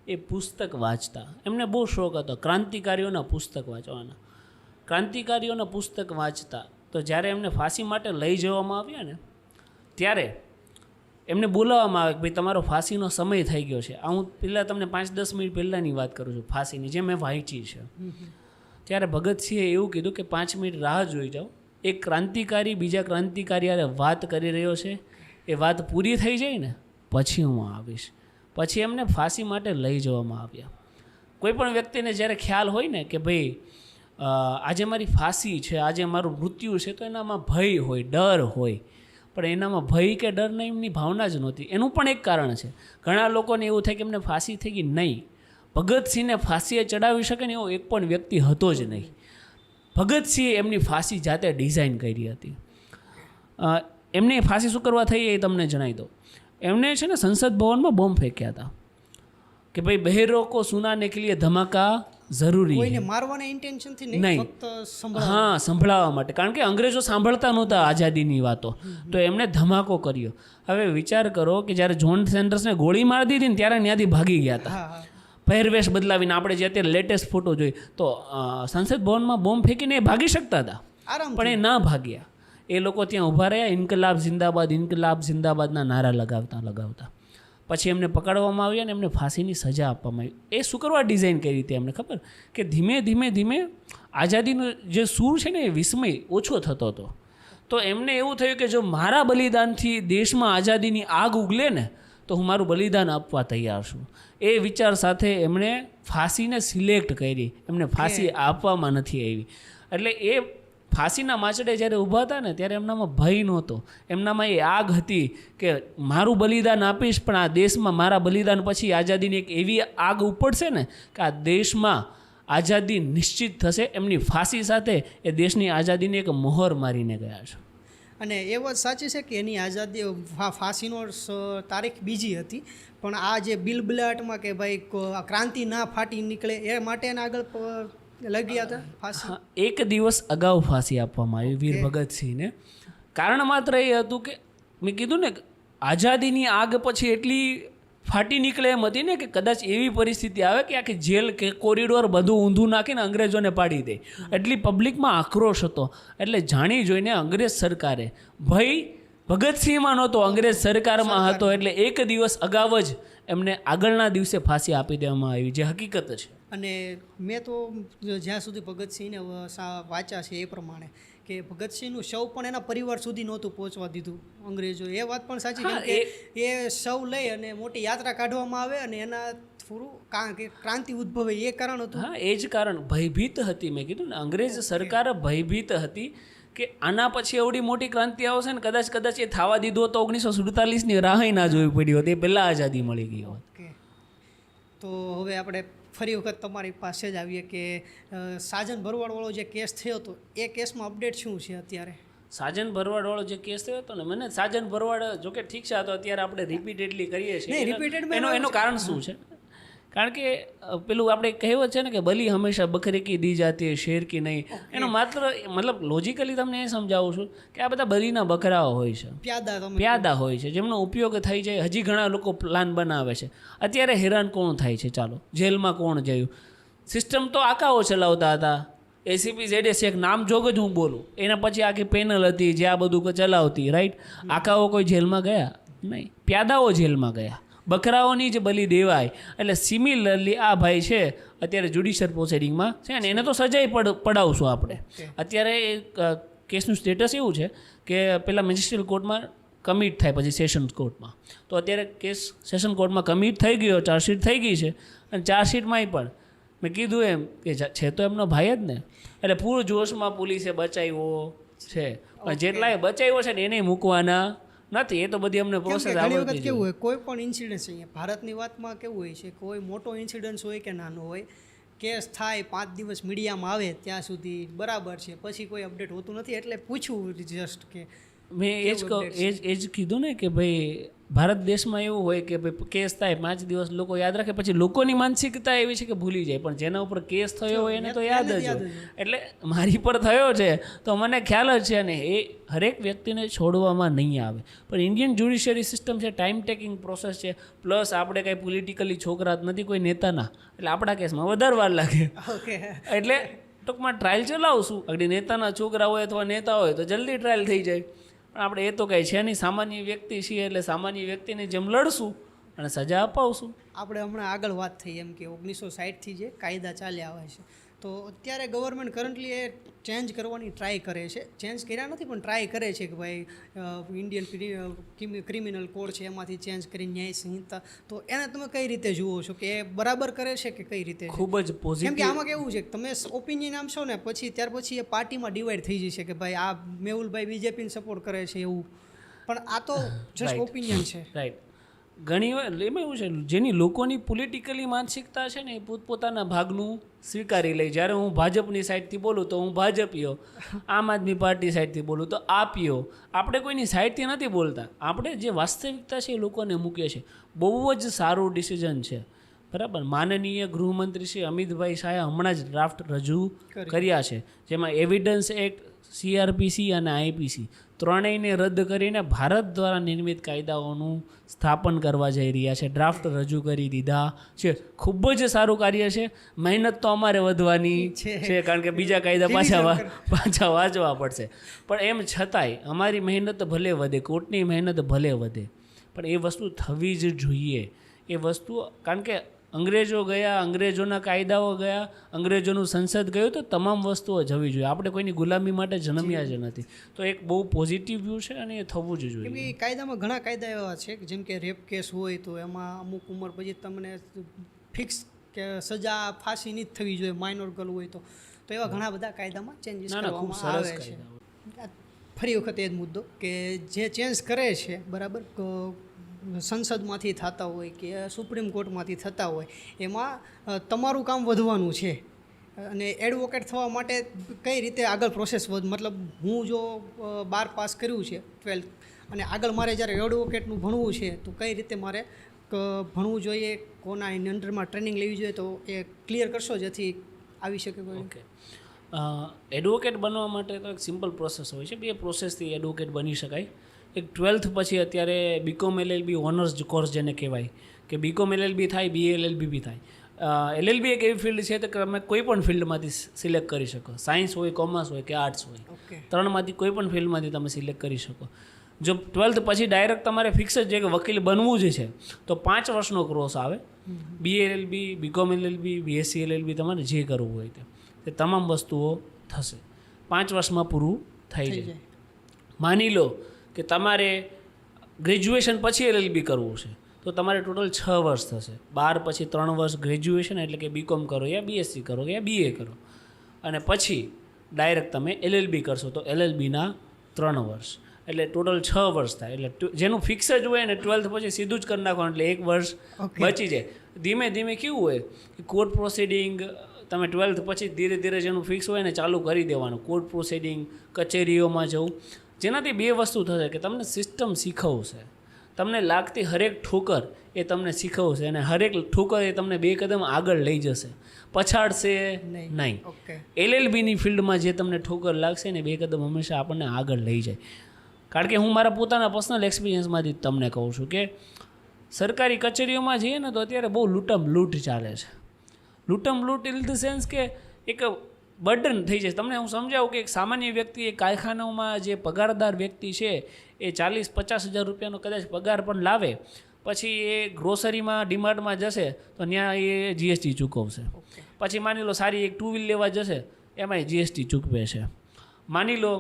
એ પુસ્તક વાંચતા, એમને બહુ શોખ હતો ક્રાંતિકારીઓના પુસ્તક વાંચવાના. ક્રાંતિકારીઓના પુસ્તક વાંચતા તો જ્યારે એમને ફાંસી માટે લઈ જવામાં આવ્યા ને ત્યારે એમને બોલાવવામાં આવે કે ભાઈ તમારો ફાંસીનો સમય થઈ ગયો છે. આ હું પહેલાં તમને 5-10 મિનિટ પહેલાંની વાત કરું છું ફાંસીની, જે મેં વાંચી છે. ત્યારે ભગતસિંહે એવું કીધું કે 5 મિનિટ રાહ જોઈ જાઓ, એક ક્રાંતિકારી બીજા ક્રાંતિકારી હારે વાત કરી રહ્યો છે, એ વાત પૂરી થઈ જાય ને પછી હું આવીશ. પછી એમને ફાંસી માટે લઈ જવામાં આવ્યા. કોઈ પણ વ્યક્તિને જ્યારે ખ્યાલ હોય ને કે ભાઈ આજે મારી ફાંસી છે, આજે મારું મૃત્યુ છે, તો એનામાં ભય હોય, ડર હોય. પણ એનામાં ભય કે ડર એમની ભાવના જ નહોતી. એનું પણ એક કારણ છે. ઘણા લોકોને એવું થાય કે એમને ફાંસી થઈ ગઈ. નહીં, ભગતસિંહને ફાંસીએ ચડાવી શકે ને એવો એક પણ વ્યક્તિ હતો જ નહીં. ભગતસિંહે એમની ફાંસી જાતે ડિઝાઇન કરી હતી. એમને ફાંસી શું કરવા થઈ એ તમને જણાવી દો. એમને છે ને સંસદ ભવનમાં બોમ્બ ફેંક્યા હતા કે ભાઈ બહેરો કો સુનાને કે લીએ ધમાકા જરૂરી કોઈને મારવાના ઇન્ટેન્શનથી નહીં, ફક્ત હા સંભળાવવા માટે. કારણ કે અંગ્રેજો સાંભળતા નહોતા આઝાદીની વાતો, તો એમણે ધમાકો કર્યો. હવે વિચાર કરો કે જ્યારે જોન સેન્ડર્સને ગોળી મારી દીધી ને ત્યારે ત્યાંથી ભાગી ગયા હતા પહેરવેશ બદલાવીને. આપણે જે અત્યારે લેટેસ્ટ ફોટો જોઈએ તો સંસદ ભવનમાં બોમ્બ ફેંકીને એ ભાગી શકતા હતા, પણ એ ના ભાગ્યા. એ લોકો ત્યાં ઊભા રહ્યા, ઇન્કલાબ જિંદાબાદના નારા લગાવતા. પછી એમને પકડવામાં આવ્યા અને એમને ફાંસીની સજા આપવામાં આવી. એ શું કરવા ડિઝાઇન કરી હતી એમને ખબર? કે ધીમે ધીમે આઝાદીનો જે સૂર છે ને એ વિસ્મય ઓછો થતો હતો. તો એમને એવું થયું કે જો મારા બલિદાનથી દેશમાં આઝાદીની આગ ઉગલે ને તો હું મારું બલિદાન આપવા તૈયાર છું. એ વિચાર સાથે એમણે ફાંસીને સિલેક્ટ કરી, એમને ફાંસી આપવામાં નથી આવી. એટલે એ ફાંસીના માચડે જ્યારે ઊભા હતા ને ત્યારે એમનામાં ભય નહોતો, એમનામાં એ આગ હતી કે મારું બલિદાન આપીશ, પણ આ દેશમાં મારા બલિદાન પછી આઝાદીની એક એવી આગ ઉપડશે ને કે આ દેશમાં આઝાદી નિશ્ચિત થશે. એમની ફાંસી સાથે એ દેશની આઝાદીની એક મોહર મારીને ગયા છે. અને એ વાત સાચી છે કે એની આઝાદી ફાંસીનો તારીખ બીજી હતી, પણ આ જે બિલબિલાટમાં કે ભાઈ ક્રાંતિ ના ફાટી નીકળે એ માટે એને આગળ લઈ ગયા હતા ફાંસી. એક દિવસ અગાઉ ફાંસી આપવામાં આવી વીર ભગતસિંહને. કારણ માત્ર એ હતું કે મેં કીધું ને આઝાદીની આગ પછી એટલી ફાટી નીકળે એમ હતી ને કે કદાચ એવી પરિસ્થિતિ આવે કે આખી જેલ કે કોરિડોર બધું ઊંધું નાખીને અંગ્રેજોને પાડી દે, એટલી પબ્લિકમાં આક્રોશ હતો. એટલે જાણી જોઈને અંગ્રેજ સરકારે ભય ભગતસિંહમાં નહોતો, અંગ્રેજ સરકારમાં હતો. એટલે એક દિવસ અગાઉ જ એમને આગળના દિવસે ફાંસી આપી દેવામાં આવી, જે હકીકત છે. અને મેં તો જ્યાં સુધી ભગતસિંહને વાંચ્યા છે એ પ્રમાણે કે ભગતસિંહનું શવ પણ એના પરિવાર સુધી નહોતું પહોંચવા દીધું અંગ્રેજો. એ વાત પણ સાચી, કેમ કે એ શવ લઈ અને મોટી યાત્રા કાઢવામાં આવે અને એના થોડું ક્રાંતિ ઉદ્ભવે એ કારણ હતું. હા, એ જ કારણ. ભયભીત હતી. મેં કીધું ને અંગ્રેજ સરકાર ભયભીત હતી કે આના પછી એવડી મોટી ક્રાંતિ આવશે ને કદાચ એ થવા દીધો તો 1947ની રાહ ના જોવી પડી હોત, એ પહેલાં આઝાદી મળી ગઈ હોત. તો હવે આપણે ફરી વખત તમારી પાસે જ આવીએ કે સાજન ભરવાડવાળો જે કેસ થયો હતો એ કેસમાં અપડેટ શું છે અત્યારે? સાજન ભરવાડવાળો જે કેસ થયો હતો ને, મને સાજન ભરવાડ જોકે ઠીક છે, તો અત્યારે આપણે રિપીટેડલી કરીએ છીએ. એનું કારણ શું છે? કારણ કે પેલું આપણે કહેવત છે ને કે બલી હંમેશા બકરી કી દી જાતી હૈ, શેર કી નહીં. એનો માત્ર મતલબ લોજિકલી તમને એ સમજાવું છું કે આ બધા બલીના બકરાઓ હોય છે, પ્યાદા હોય છે, જેમનો ઉપયોગ થઈ જાય. હજી ઘણા લોકો પ્લાન બનાવે છે. અત્યારે હેરાન કોણ થાય છે? ચાલો, જેલમાં કોણ જયું? સિસ્ટમ તો આકાઓ ચલાવતા હતા. એસીપી ZS એક નામ જોગ જ હું બોલું, એના પછી આખી પેનલ હતી જે આ બધું ચલાવતી, રાઈટ? આકાઓ કોઈ જેલમાં ગયા નહીં, પ્યાદાઓ જેલમાં ગયા. બકરાઓની જ બલી દેવાય. એટલે સિમિલરલી આ ભાઈ છે અત્યારે જ્યુડિશિયલ પ્રોસિડિંગમાં છે ને, એને તો સજાઈ પડાવશું આપણે. અત્યારે કેસનું સ્ટેટસ એવું છે કે પહેલાં મેજિસ્ટ્રેટ કોર્ટમાં કમિટ થાય, પછી સેશન્સ કોર્ટમાં. તો અત્યારે કેસ સેશન કોર્ટમાં કમિટ થઈ ગયો, ચાર્જશીટ થઈ ગઈ છે. અને ચાર્જશીટમાંય પણ મેં કીધું એમ કે છે તો એમનો ભાઈ જ ને, એટલે પૂરું જોશમાં પોલીસે બચાવ્યો છે. પણ જેટલાએ બચાવ્યો છે ને એને મૂકવાના નથી. એ તો બધી અમને પ્રોસેસ આવડતી. કેવું હોય કોઈ પણ ઇન્સિડન્સ અહીંયા ભારતની વાતમાં કેવું હોય છે, કોઈ મોટો ઇન્સિડન્સ હોય કે નાનો હોય, કેસ થાય 5 દિવસ મીડિયામાં આવે ત્યાં સુધી બરાબર છે, પછી કોઈ અપડેટ હોતું નથી. એટલે પૂછવું જસ્ટ કે મેં એ જ કીધું ને કે ભાઈ ભારત દેશમાં એવું હોય કે ભાઈ કેસ થાય 5 દિવસ લોકો યાદ રાખે, પછી લોકોની માનસિકતા એવી છે કે ભૂલી જાય. પણ જેના ઉપર કેસ થયો હોય એને તો યાદ જ હોય. એટલે મારી પર થયો છે તો મને ખ્યાલ જ છે, અને એ હરેક વ્યક્તિને છોડવામાં નહીં આવે. પણ ઇન્ડિયન જ્યુડિશિયરી સિસ્ટમ છે, ટાઈમ ટેકિંગ પ્રોસેસ છે. પ્લસ આપણે કાંઈ પોલિટિકલી છોકરા જ નથી કોઈ નેતાના, એટલે આપણા કેસમાં વધારે વાર લાગે. એટલે ટૂંકમાં ટ્રાયલ ચલાવશું. આગળ નેતાના છોકરા હોય અથવા નેતા હોય તો જલ્દી ટ્રાયલ થઈ જાય. પણ આપણે એ તો કંઈ છે નહીં, સામાન્ય વ્યક્તિ છીએ, એટલે સામાન્ય વ્યક્તિની જેમ લડશું અને સજા અપાવશું. આપણે હમણાં આગળ વાત થઈ એમ કે 1960થી જે કાયદા ચાલ્યા આવે છે, તો અત્યારે ગવર્મેન્ટ કરન્ટલી એ ચેન્જ કરવાની ટ્રાય કરે છે. ચેન્જ કર્યા નથી પણ ટ્રાય કરે છે કે ભાઈ ઇન્ડિયન ક્રિમિનલ કોડ છે એમાંથી ચેન્જ કરી ન્યાય સંહિતા. તો એને તમે કઈ રીતે જુઓ છો કે એ બરાબર કરે છે કે કઈ રીતે? ખૂબ જ પોઝિટિવ. કેમ કે આમાં કેવું છે કે તમે ઓપિનિયન આપશો ને પછી ત્યાર પછી એ પાર્ટીમાં ડિવાઈડ થઈ જશે કે ભાઈ આ મેહુલભાઈ બીજેપીને સપોર્ટ કરે છે એવું. પણ આ તો જસ્ટ ઓપિનિયન છે, રાઈટ? ઘણી વાર એમાં એવું છે, જેની લોકોની પોલિટિકલી માનસિકતા છે ને એ પોતપોતાના ભાગનું સ્વીકારી લે. જ્યારે હું ભાજપની સાઈડથી બોલું તો હું ભાજપીઓ, આમ આદમી પાર્ટી સાઈડથી બોલું તો આપીઓ. આપણે કોઈની સાઈડથી નથી બોલતા, આપણે જે વાસ્તવિકતા છે એ લોકોને મૂકીએ છીએ. બહુ જ સારું ડિસિઝન છે, બરાબર? માનનીય ગૃહમંત્રી શ્રી અમિતભાઈ શાહે હમણાં જ ડ્રાફ્ટ રજૂ કર્યા છે, જેમાં એવિડન્સ એક્ટ, CRPC અને IPC ત્રણેયને રદ કરીને ભારત દ્વારા નિર્મિત કાયદાઓનું સ્થાપન કરવા જઈ રહ્યા છે. ડ્રાફ્ટ રજૂ કરી દીધા છે. ખૂબ જ સારું કાર્ય છે. મહેનત તો અમારે વધવાની છે, કારણ કે બીજા કાયદા પાછા વાંચવા પડશે. પણ એમ છતાંય અમારી મહેનત ભલે વધે, કોર્ટની મહેનત ભલે વધે, પણ એ વસ્તુ થવી જ જોઈએ. એ વસ્તુ, કારણ કે અંગ્રેજો ગયા, અંગ્રેજોના કાયદાઓ ગયા, અંગ્રેજોનું સંસદ ગયું, તો તમામ વસ્તુઓ જવી જોઈએ. આપણે કોઈની ગુલામી માટે જન્મ્યા જ નથી. તો એક બહુ પોઝિટિવ વ્યૂ છે અને એ થવું જ જોઈએ. કેમ કે કાયદામાં ઘણા કાયદા એવા છે કે જેમ કે રેપ કેસ હોય તો એમાં અમુક ઉંમર પછી તમને ફિક્સ કે સજા ફાંસીની જ થવી જોઈએ, માઇનોર ગર્લ હોય તો એવા ઘણા બધા કાયદામાં ચેન્જીસ કરવામાં આવે છે. ફરી વખત એ જ મુદ્દો કે જે ચેન્જ કરે છે બરાબર, સંસદમાંથી થતા હોય કે સુપ્રીમ કોર્ટમાંથી થતા હોય, એમાં તમારું કામ વધવાનું છે. અને એડવોકેટ થવા માટે કઈ રીતે આગળ પ્રોસેસ મતલબ હું જો 12 પાસ કર્યું છે 12th અને આગળ મારે જ્યારે એડવોકેટનું ભણવું છે તો કઈ રીતે મારે ભણવું જોઈએ, કોના એની અંડરમાં ટ્રેનિંગ લેવી જોઈએ, તો એ ક્લિયર કરશો જેથી આવી શકે કોઈ. ઓકે, એડવોકેટ બનવા માટે તો એક સિમ્પલ પ્રોસેસ હોય છે. 2 પ્રોસેસથી એડવોકેટ બની શકાય. એક 12th પછી અત્યારે બીકોમ LLB ઓનર્સ કોર્સ જેને કહેવાય કે બીકોમ LLB થાય, BA LLB બી થાય. LLB એક એવી ફિલ્ડ છે કે તમે કોઈ પણ ફિલ્ડમાંથી સિલેક્ટ કરી શકો. સાયન્સ હોય, કોમર્સ હોય કે આર્ટ્સ હોય, 3માંથી કોઈ પણ ફિલ્ડમાંથી તમે સિલેક્ટ કરી શકો. જો 12th પછી ડાયરેક્ટ તમારે ફિક્સ જ છે કે વકીલ બનવું જ છે તો 5 વર્ષનો કોર્સ આવે. BA LLB, BCom LLB, BSc LLB, તમારે જે કરવું હોય તે તમામ વસ્તુઓ થશે. 5 વર્ષમાં પૂરું થઈ જાય. માની લો કે તમારે ગ્રેજ્યુએશન પછી LLB કરવું છે તો તમારે ટોટલ 6 વર્ષ થશે. 12 પછી 3 વર્ષ ગ્રેજ્યુએશન એટલે કે બીકોમ કરો યા BSc કરો યા BA કરો, અને પછી ડાયરેક્ટ તમે LLB કરશો તો LLBના 3 વર્ષ એટલે ટોટલ 6 વર્ષ થાય. એટલે જેનું ફિક્સ જ હોય ને 12th પછી સીધું જ કરી નાખવાનું એટલે 1 વર્ષ બચી જાય. ધીમે ધીમે કેવું હોય કે કોર્ટ પ્રોસિડિંગ તમે 12th પછી ધીરે ધીરે જેનું ફિક્સ હોય ને ચાલુ કરી દેવાનું. કોર્ટ પ્રોસિડિંગ, કચેરીઓમાં જવું, જેનાથી 2 વસ્તુ થશે કે તમને સિસ્ટમ શીખવશે. તમને લાગતી હરેક ઠોકર એ તમને શીખવશે અને હરેક ઠોકર એ તમને 2 કદમ આગળ લઈ જશે, પછાડશે નહીં. LLBની ફિલ્ડમાં જે તમને ઠોકર લાગશે ને 2 કદમ હંમેશા આપણને આગળ લઈ જાય. કારણ કે હું મારા પોતાના પર્સનલ એક્સપિરિયન્સમાંથી તમને કહું છું કે સરકારી કચેરીઓમાં જઈએ ને તો અત્યારે બહુ લૂંટમ લૂંટ ચાલે છે. લૂંટમ લૂંટ ઇન ધ સેન્સ કે એક બર્ડન થઈ જાય. તમને હું સમજાવું કે એક સામાન્ય વ્યક્તિ, એક કારખાનાઓમાં જે પગારદાર વ્યક્તિ છે એ 40-50 હજાર રૂપિયાનો કદાચ પગાર પણ લાવે, પછી એ ગ્રોસરીમાં ડીમાર્ટમાં જશે તો ત્યાં એ GST ચૂકવશે. પછી માની લો સારી એક 2 વ્હીલ લેવા જશે એમાંય GST ચૂકવે છે. માની લો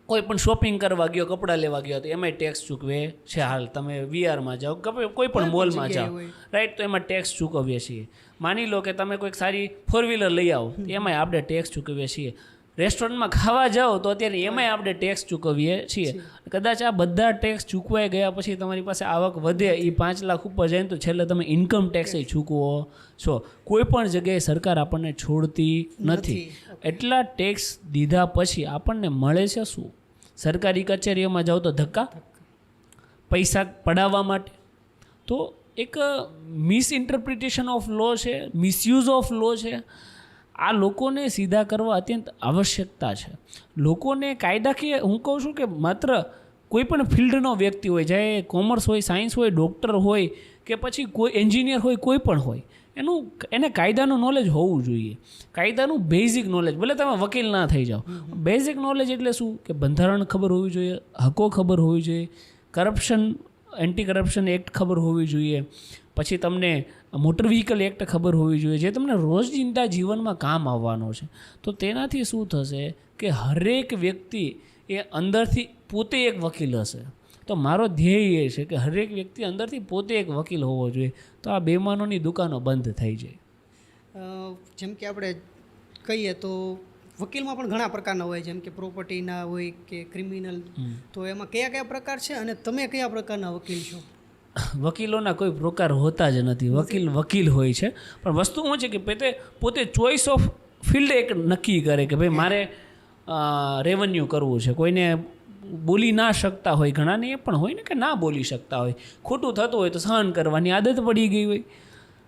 કોઈ પણ શોપિંગ કરવા ગયો, કપડાં લેવા ગયો તો એમાંય ટેક્સ ચૂકવે છે. હાલ તમે VRમાં જાઓ, કોઈ પણ મોલમાં જાઓ, રાઈટ, તો એમાં ટેક્સ ચૂકવીએ છીએ. માની લો કે તમે કોઈક સારી 4 વ્હીલર લઈ આવો એમાંય આપણે ટેક્સ ચૂકવીએ છીએ. રેસ્ટોરન્ટમાં ખાવા જાઓ તો અત્યારે એમાંય આપણે ટેક્સ ચૂકવીએ છીએ. કદાચ આ બધા ટેક્સ ચૂકવાઈ ગયા પછી તમારી પાસે આવક વધે, એ 5 લાખ ઉપર જાય તો છેલ્લે તમે ઇન્કમ ટેક્સ ચૂકવો છો. કોઈ પણ જગ્યાએ સરકાર આપણને છોડતી નથી. એટલા ટેક્સ દીધા પછી આપણને મળે છે શું? સરકારી કચેરીઓમાં જાઓ તો ધક્કા, પૈસા પડાવવા માટે. તો એક મિસઇન્ટરપ્રિટેશન ઓફ લો છે, મિસયુઝ ઓફ લો છે. આ લોકોને સીધા કરવા અત્યંત આવશ્યકતા છે. લોકોને કાયદાકીય, હું કહું છું કે માત્ર કોઈ પણ ફિલ્ડનો વ્યક્તિ હોય, ચાહે કોમર્સ હોય, સાયન્સ હોય, ડૉક્ટર હોય કે પછી કોઈ એન્જિનિયર હોય, કોઈ પણ હોય, એને કાયદાનું નોલેજ હોવું જોઈએ. કાયદાનું બેઝિક નોલેજ, ભલે તમે વકીલ ના થઈ જાઓ, બેઝિક નોલેજ એટલે શું કે બંધારણ ખબર હોવી જોઈએ, હકો ખબર હોવી જોઈએ, એન્ટી કરપ્શન એક્ટ ખબર હોવી જોઈએ, પછી તમને મોટર વ્હીકલ એક્ટ ખબર હોવી જોઈએ, જે તમને રોજિંદા જીવનમાં કામ આવવાનો છે. તો તેનાથી શું થશે કે હરેક વ્યક્તિ એ અંદરથી પોતે એક વકીલ હશે. તો મારો ધ્યેય એ છે કે હરેક વ્યક્તિ અંદરથી પોતે એક વકીલ હોવો જોઈએ. તો આ બેમાનોની દુકાનો બંધ થઈ જાય. જેમ કે આપણે કહીએ તો વકીલમાં પણ ઘણા પ્રકારના હોય, જેમ કે પ્રોપર્ટીના હોય કે ક્રિમિનલ. તો એમાં કયા કયા પ્રકાર છે અને તમે કયા પ્રકારના વકીલ છો? વકીલોના કોઈ પ્રકાર હોતા જ નથી. વકીલ હોય છે, પણ વસ્તુ શું છે કે પોતે ચોઇસ ઓફ ફિલ્ડ એક નક્કી કરે કે ભાઈ મારે રેવન્યુ કરવું છે. કોઈને બોલી ના શકતા હોય, ઘણાને એ પણ હોય ને કે ના બોલી શકતા હોય, ખોટું થતું હોય તો સહન કરવાની આદત પડી ગઈ હોય,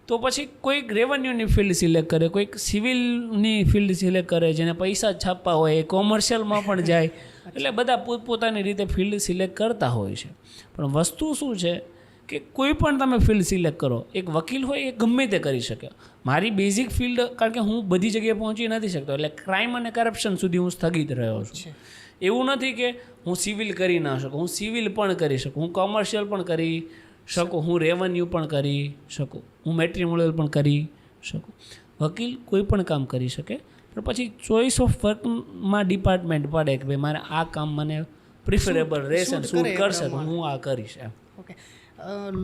તો પછી કોઈક રેવન્યુની ફિલ્ડ સિલેક્ટ કરે, કોઈક સિવિલની ફિલ્ડ સિલેક્ટ કરે, જેને પૈસા છાપવા હોય એ કોમર્શિયલમાં પણ જાય. એટલે બધા પોતપોતાની રીતે ફિલ્ડ સિલેક્ટ કરતા હોય છે. પણ વસ્તુ શું છે કે કોઈ પણ તમે ફિલ્ડ સિલેક્ટ કરો, એક વકીલ હોય એ ગમે તે કરી શકે. મારી બેઝિક ફિલ્ડ, કારણ કે હું બધી જગ્યાએ પહોંચી નથી શકતો, એટલે ક્રાઇમ અને કરપ્શન સુધી હું સ્થગિત રહ્યો છું. એવું નથી કે હું સિવિલ કરી ના શકું, હું સિવિલ પણ કરી શકું, હું કોમર્શિયલ પણ કરી શકું, હું રેવન્યુ પણ કરી શકું, હું મેટ્રિમોનિયલ પણ કરી શકું. વકીલ કોઈ પણ કામ કરી શકે, પણ પછી ચોઇસ ઓફ વર્કમાં ડિપાર્ટમેન્ટ પડે કે ભાઈ મારે આ કામ મને પ્રિફરેબલ રહેશે, શૂટ કરશે તો હું આ કરીશ એમ. ઓકે,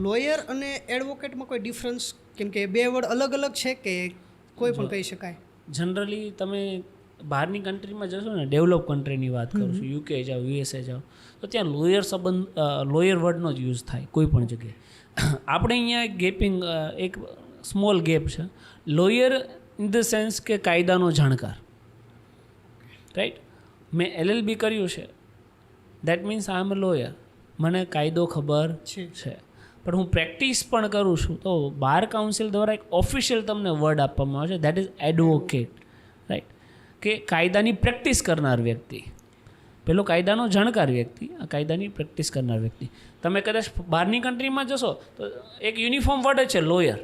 લોયર અને એડવોકેટમાં કોઈ ડિફરન્સ, કેમ કે બે વર્ડ અલગ અલગ છે કે કોઈ પણ કહી શકાય? જનરલી તમે બહારની કન્ટ્રીમાં જશો ને, ડેવલપ કન્ટ્રીની વાત કરું છું, યુકે જાઓ, યુએસએ જાઓ, તો ત્યાં લોયર વર્ડનો જ યુઝ થાય કોઈ પણ જગ્યાએ. આપણે અહીંયા એક ગેપિંગ, એક સ્મોલ ગેપ છે. લોયર ઇન ધ સેન્સ કે કાયદાનો જાણકાર, રાઈટ. મેં LLB કર્યું છે, that means I am a lawyer, મને કાયદો ખબર છે. પણ હું પ્રેક્ટિસ પણ કરું છું, તો બાર કાઉન્સિલ દ્વારા એક ઓફિશિયલ તમને વર્ડ આપવામાં આવે છે, દેટ ઇઝ એડવોકેટ, રાઈટ. કે કાયદાની પ્રેક્ટિસ કરનાર વ્યક્તિ. પેલો કાયદાનો જાણકાર વ્યક્તિ, આ કાયદાની પ્રેક્ટિસ કરનાર વ્યક્તિ. તમે કદાચ બહારની કન્ટ્રીમાં જશો તો એક યુનિફોર્મ વર્ડ છે લોયર,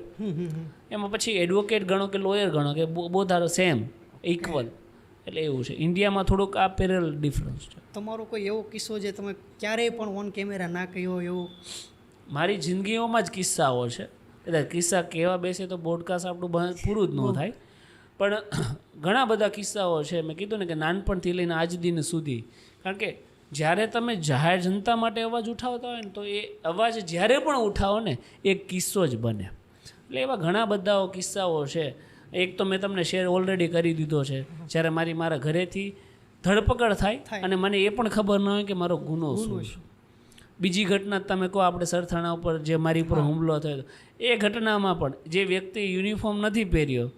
એમાં પછી એડવોકેટ ગણો કે લોયર ગણો કે બોથ આર સેમ, ઇક્વલ. એટલે એવું છે. ઇન્ડિયામાં થોડુંક આ પેરેલ ડિફરન્સ છે. તમારો કોઈ એવો કિસ્સો જે તમે ક્યારેય પણ ઓન કેમેરા ના કહ્યો એવું? મારી જિંદગીઓમાં જ કિસ્સાઓ છે. કદાચ કિસ્સા કહેવા બેસે તો પોડકાસ્ટ આપણું પૂરું જ ન થાય, પણ ઘણા બધા કિસ્સાઓ છે. મેં કીધું ને કે નાનપણથી લઈને આજ દિન સુધી, કારણ કે જ્યારે તમે જાહેર જનતા માટે અવાજ ઉઠાવતા હોય ને, તો એ અવાજ જ્યારે પણ ઉઠાવો ને એક કિસ્સો જ બને. એટલે એવા ઘણા બધા કિસ્સાઓ છે. એક તો મેં તમને શેર ઓલરેડી કરી દીધો છે, જ્યારે મારા ઘરેથી ધરપકડ થાય અને મને એ પણ ખબર ન હોય કે મારો ગુનો શું છે. બીજી ઘટના તમે કહો, આપણે સરથાણા ઉપર જે મારી ઉપર હુમલો થયો, એ ઘટનામાં પણ જે વ્યક્તિ યુનિફોર્મ નથી પહેર્યો,